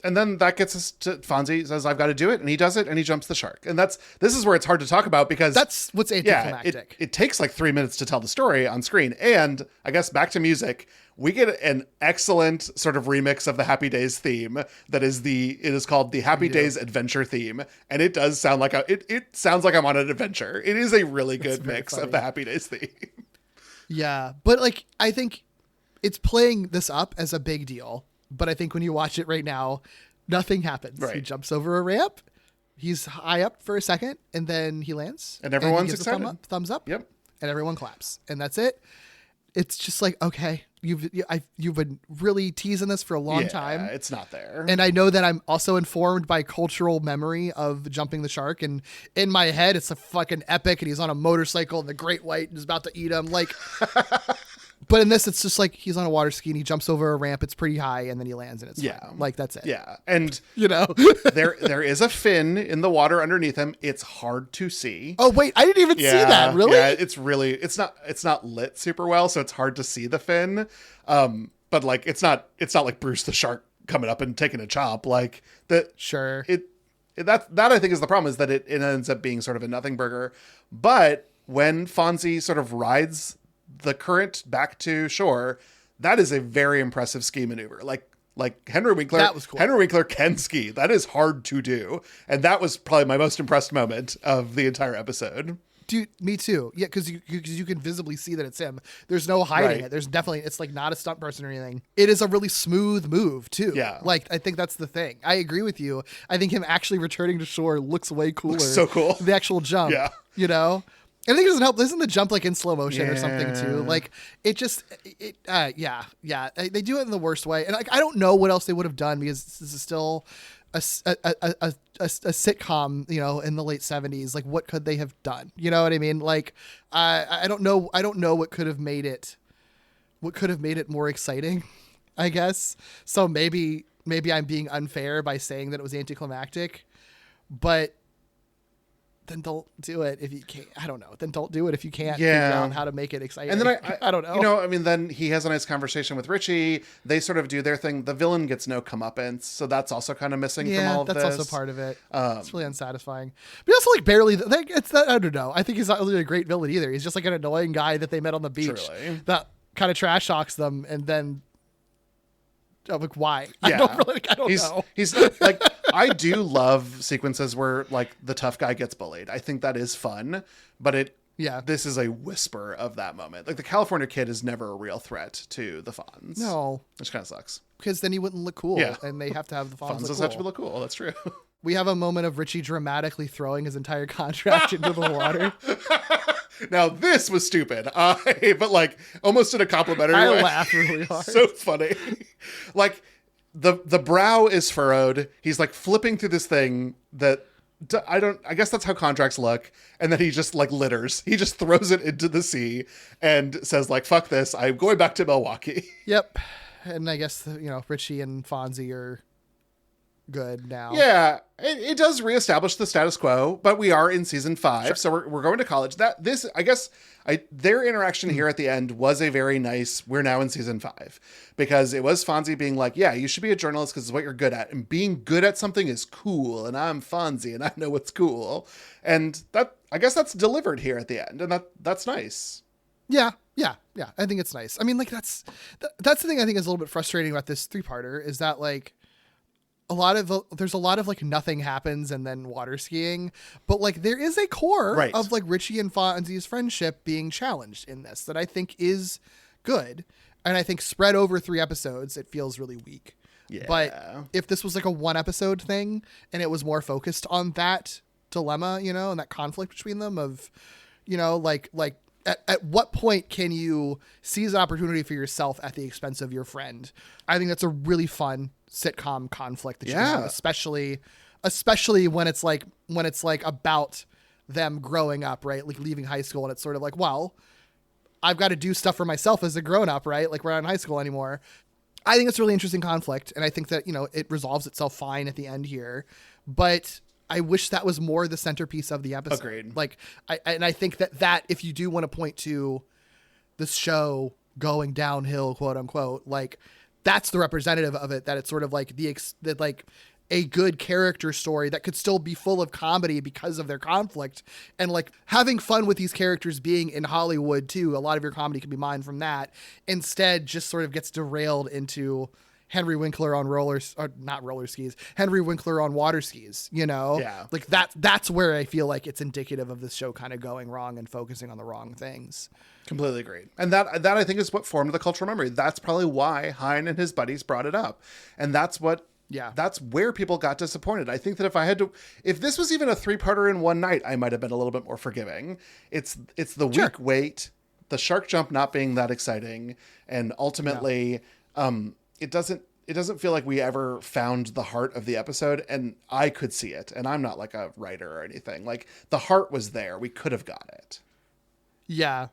And then that gets us to Fonzie says, I've got to do it. And he does it, and he jumps the shark. And this is where it's hard to talk about, because that's what's anticlimactic. It takes like 3 minutes to tell the story on screen. And I guess back to music, we get an excellent sort of remix of the Happy Days theme. It is called the Happy Days Adventure theme. And it does sound like it sounds like I'm on an adventure. It is a really good mix of the Happy Days theme. Yeah. But like, I think it's playing this up as a big deal. But I think when you watch it right now, nothing happens. Right. He jumps over a ramp. He's high up for a second, and then he lands. And everyone's excited. Thumbs up. Yep. And everyone claps. And that's it. It's just like, okay, you've been really teasing this for a long time. It's not there. And I know that I'm also informed by cultural memory of jumping the shark. And in my head, it's a fucking epic, and he's on a motorcycle, and the great white is about to eat him. Like... But in this, it's just like he's on a water ski and he jumps over a ramp. It's pretty high, and then he lands, and it's fine. Like that's it. Yeah, and you know, there is a fin in the water underneath him. It's hard to see. Oh wait, I didn't even see that. Really? Yeah, it's not lit super well, so it's hard to see the fin. But like it's not like Bruce the shark coming up and taking a chop like that. Sure. That I think is the problem, is that it ends up being sort of a nothing burger. But when Fonzie sort of rides the current back to shore, that is a very impressive ski maneuver. Like Henry Winkler, that was cool. Henry Winkler can ski. That is hard to do. And that was probably my most impressed moment of the entire episode. Dude, me too. Yeah, because you can visibly see that it's him. There's no hiding it. There's definitely, it's like not a stunt person or anything. It is a really smooth move too. Yeah. Like, I think that's the thing. I agree with you. I think him actually returning to shore looks way cooler. Looks so cool. The actual jump. Yeah. You know? I think it doesn't help. Isn't the jump like in slow motion or something too? Like they do it in the worst way. And like, I don't know what else they would have done, because this is still a sitcom, you know, in the late 70s. Like what could they have done? You know what I mean? Like, I don't know. I don't know what could have made it more exciting, I guess. So maybe I'm being unfair by saying that it was anticlimactic, but then don't do it if you can't. I don't know. Then don't do it if you can't figure out how to make it exciting. And then I don't know. You know, I mean, then he has a nice conversation with Richie. They sort of do their thing. The villain gets no comeuppance, so that's also kind of missing from all of this. Yeah, that's also part of it. It's really unsatisfying. But also like barely. Like, it's that, I don't know. I think he's not really a great villain either. He's just like an annoying guy that they met on the beach that kind of trash talks them, and then. I'm like, why? Yeah. I don't know. He's like, I do love sequences where like the tough guy gets bullied. I think that is fun, but Yeah. this is a whisper of that moment. Like the California Kid is never a real threat to the Fonz. No. Which kind of sucks. Because then he wouldn't look cool. Yeah. And they have to have the Fonz Fonz look does cool. have to look cool. That's true. We have a moment of Richie dramatically throwing his entire contract into the water. Now this was stupid, but like almost in a complimentary way. I laughed really hard. So funny. Like the brow is furrowed. He's like flipping through this thing that I guess that's how contracts look. And then he just like litters. He just throws it into the sea and says like, fuck this. I'm going back to Milwaukee. Yep. And I guess, Richie and Fonzie are good now. Yeah, it does reestablish the status quo, but we are in season 5, Sure. so we're going to college. Their interaction here at the end was a very nice, we're now in season 5, because it was Fonzie being like, yeah, you should be a journalist because it's what you're good at, and being good at something is cool, and I'm Fonzie, and I know what's cool. And that, I guess that's delivered here at the end, and that's nice. Yeah. I think it's nice. I mean, like that's the thing I think is a little bit frustrating about this 3-parter is that like there's a lot of like nothing happens and then water skiing, but like there is a core of like Richie and Fonzie's friendship being challenged in this that I think is good. And I think spread over 3 episodes, it feels really weak. Yeah. But if this was like a 1 episode thing and it was more focused on that dilemma, and that conflict between them of, like at what point can you seize an opportunity for yourself at the expense of your friend? I think that's a really fun sitcom conflict that you can have, especially when it's like about them growing up, right? Like leaving high school, and it's sort of like, well, I've got to do stuff for myself as a grown up, right? Like we're not in high school anymore. I think it's a really interesting conflict, and I think that it resolves itself fine at the end here, but I wish that was more the centerpiece of the episode. Agreed. Like, I think that if you do want to point to this show going downhill, quote unquote, like that's the representative of it. That it's sort of like that like a good character story that could still be full of comedy because of their conflict, and like having fun with these characters being in Hollywood too. A lot of your comedy can be mined from that. Instead, just sort of gets derailed into Henry Winkler on Henry Winkler on water skis, Yeah. Like that's where I feel like it's indicative of this show kind of going wrong and focusing on the wrong things. Completely agreed. And that I think is what formed the cultural memory. That's probably why Hein and his buddies brought it up. And that's where people got disappointed. I think that if this was even a 3-parter in one night, I might have been a little bit more forgiving. It's the weak wait, the shark jump not being that exciting. And ultimately, it doesn't feel like we ever found the heart of the episode, and I could see it. And I'm not like a writer or anything. Like the heart was there. We could have got it. Yeah,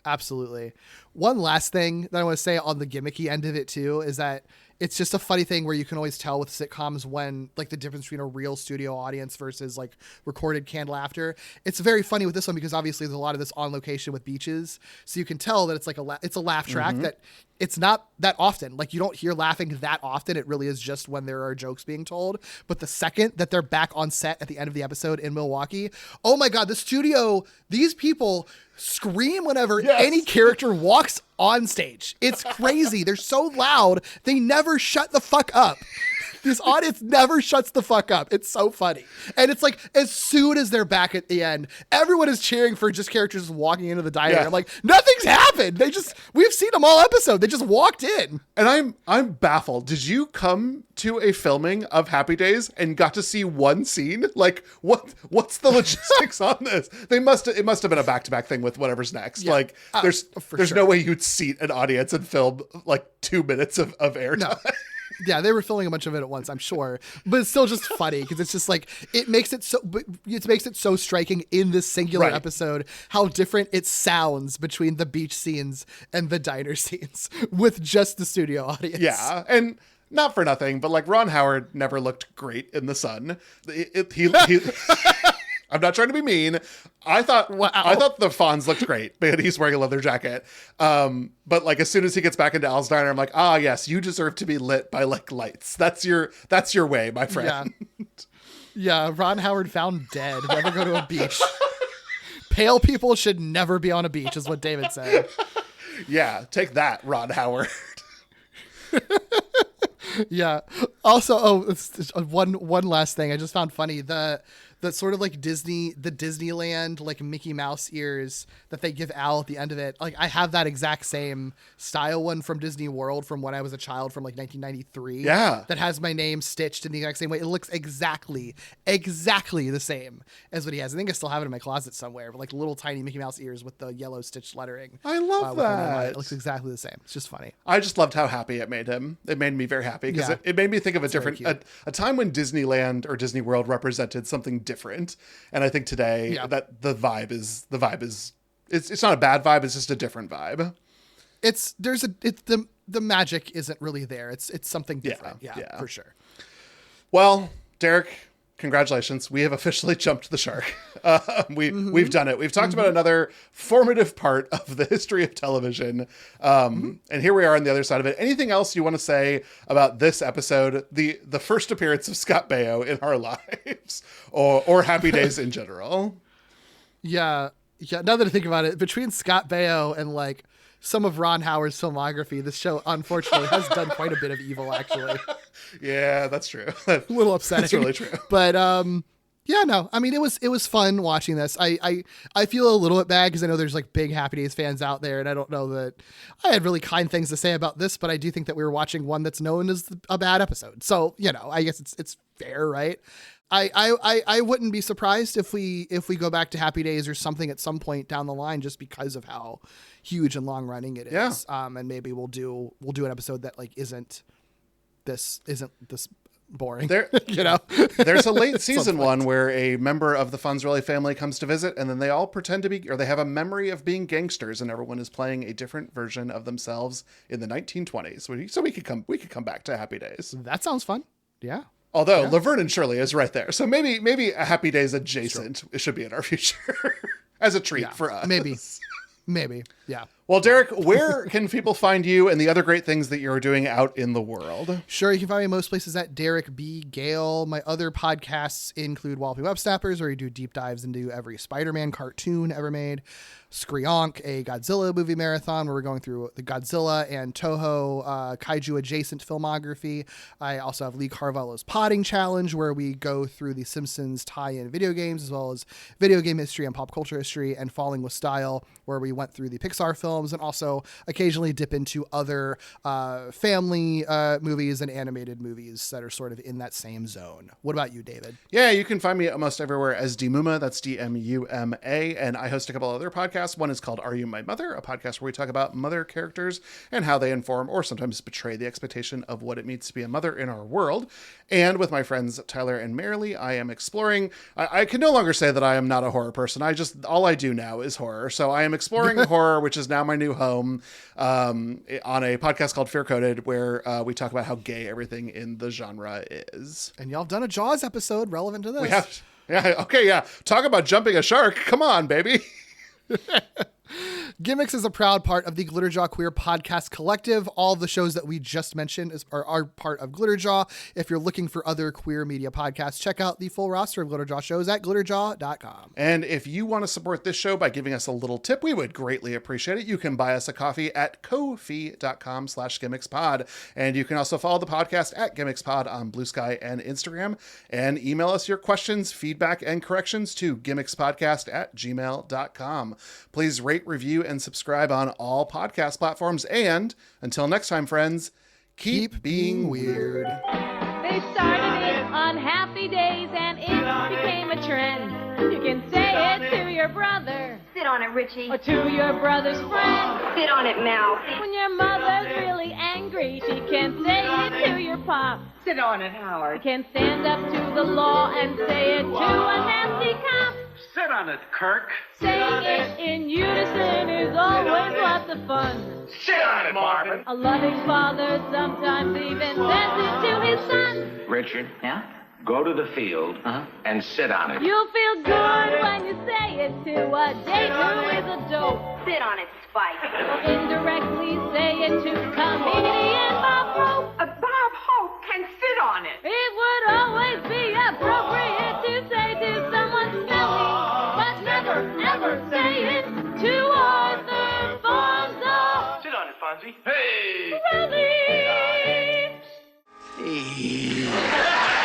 absolutely. One last thing that I want to say on the gimmicky end of it too is that it's just a funny thing where you can always tell with sitcoms when like the difference between a real studio audience versus like recorded canned laughter. It's very funny with this one because obviously there's a lot of this on location with beaches. So you can tell that it's like it's a laugh track that it's not that often. Like you don't hear laughing that often. It really is just when there are jokes being told. But the second that they're back on set at the end of the episode in Milwaukee, oh my God, the studio, these people scream whenever any character walks on stage. It's crazy. They're so loud. They never shut the fuck up. This audience never shuts the fuck up. It's so funny. And it's like, as soon as they're back at the end, everyone is cheering for just characters walking into the diner. I'm like, nothing's happened. We've seen them all episode. They just walked in. And I'm baffled. Did you come to a filming of Happy Days and got to see one scene? Like what's the logistics on this? It must have been a back-to-back thing with whatever's next. Yeah. Like there's no way you'd seat an audience and film like 2 minutes of airtime. No. Yeah, they were filming a bunch of it at once, I'm sure, but it's still just funny because it's just like it makes it so striking in this singular episode how different it sounds between the beach scenes and the diner scenes with just the studio audience. Yeah, and not for nothing, but like Ron Howard never looked great in the sun. He I'm not trying to be mean. I thought the Fonz looked great, but he's wearing a leather jacket. But like as soon as he gets back into Al's diner, I'm like, yes, you deserve to be lit by like lights. That's your way, my friend. Yeah, Ron Howard found dead. Never go to a beach. Pale people should never be on a beach, is what David said. Yeah, take that, Ron Howard. Yeah. Also, one last thing I just found funny. The the sort of like the Disneyland, like Mickey Mouse ears that they give Al at the end of it. Like I have that exact same style one from Disney World from when I was a child from like 1993. Yeah. That has my name stitched in the exact same way. It looks exactly the same as what he has. I think I still have it in my closet somewhere, but like little tiny Mickey Mouse ears with the yellow stitched lettering. I love with my name on that. it. It looks exactly the same. It's just funny. I just loved how happy it made him. It made me very happy because it made me think of a time when Disneyland or Disney World represented something different. And I think today that the vibe is it's not a bad vibe. It's just a different vibe. The magic isn't really there. It's something different. Yeah, for sure. Well, Derek, congratulations. We have officially jumped the shark. We've done it. We've talked about another formative part of the history of television. And here we are on the other side of it. Anything else you want to say about this episode, the first appearance of Scott Baio in our lives or Happy Days in general? Yeah. Now that I think about it, between Scott Baio and like some of Ron Howard's filmography, this show unfortunately has done quite a bit of evil, actually. Yeah, that's true. A little upsetting. That's really true. But yeah, no, I mean, it was fun watching this. I feel a little bit bad because I know there's like big Happy Days fans out there, and I don't know that I had really kind things to say about this, but I do think that we were watching one that's known as a bad episode. So, you know, I guess it's fair, right? I wouldn't be surprised if we go back to Happy Days or something at some point down the line, just because of how huge and long running it is. Yeah. And maybe we'll do an episode that like isn't this boring. There, you know, there's a late season one where a member of the Fonzie family comes to visit, and then they all pretend to be, or they have a memory of being gangsters, and everyone is playing a different version of themselves in the 1920s. So we could come back to Happy Days. That sounds fun. Yeah. Although Laverne and Shirley is right there. So maybe a Happy Days adjacent it should be in our future as a treat for us. Maybe. Yeah. Well, Derek, where can people find you and the other great things that you're doing out in the world? Sure. You can find me most places at Derek B. Gale. My other podcasts include Wallopy Web Snappers, where we do deep dives into every Spider-Man cartoon ever made. Screonk, a Godzilla movie marathon where we're going through the Godzilla and Toho kaiju adjacent filmography. I also have Lee Carvalho's Potting Challenge, where we go through the Simpsons tie-in video games, as well as video game history and pop culture history, and Falling with Style, where we went through the Pixar films and also occasionally dip into other family movies and animated movies that are sort of in that same zone. What about you, David? Yeah, you can find me almost everywhere as Dmuma. That's Dmuma. And I host a couple other podcasts. One is called Are You My Mother? A podcast where we talk about mother characters and how they inform or sometimes betray the expectation of what it means to be a mother in our world. And with my friends Tyler and Marilee, I am exploring. I can no longer say that I am not a horror person. All I do now is horror. So I am exploring horror, which is now my new home, on a podcast called Fair Coded, where we talk about how gay everything in the genre is. And y'all have done a Jaws episode relevant to this. We have. Yeah. Okay. Yeah. Talk about jumping a shark. Come on, baby. Gimmicks is a proud part of the Glitterjaw Queer Podcast Collective. All of the shows that we just mentioned are part of Glitterjaw. If you're looking for other queer media podcasts, check out the full roster of Glitterjaw shows at glitterjaw.com. And if you want to support this show by giving us a little tip, we would greatly appreciate it. You can buy us a coffee at ko-fi.com/gimmickspod. And you can also follow the podcast at gimmickspod on Blue Sky and Instagram, and email us your questions, feedback, and corrections to gimmickspodcast@gmail.com. Please rate, review, and subscribe on all podcast platforms. And until next time, friends, keep being weird. They started it on Happy Days and it became a trend. You can say it to your brother. Sit on it, Richie. Or to your brother's friend. Sit on it, Mal. When your mother's really angry, she can say it to your pop. Sit on it, Howard. You can stand up to the law and say it to a nasty cop. Sit on it, Kirk. Saying it in unison is always lots of fun. Sit on it, Marvin. A loving father sometimes even says it to his son. Richard. Yeah? Go to the field and sit on it. You'll feel good when you say it to a date who is a dope. Sit on it, Spike. Or indirectly say it to comedian Bob Hope. Bob Hope can sit on it. It would always be appropriate to say to someone smelly, but never, ever say it to Arthur Fonzie. Sit on it, Fonzie. Hey! Relief. Hey.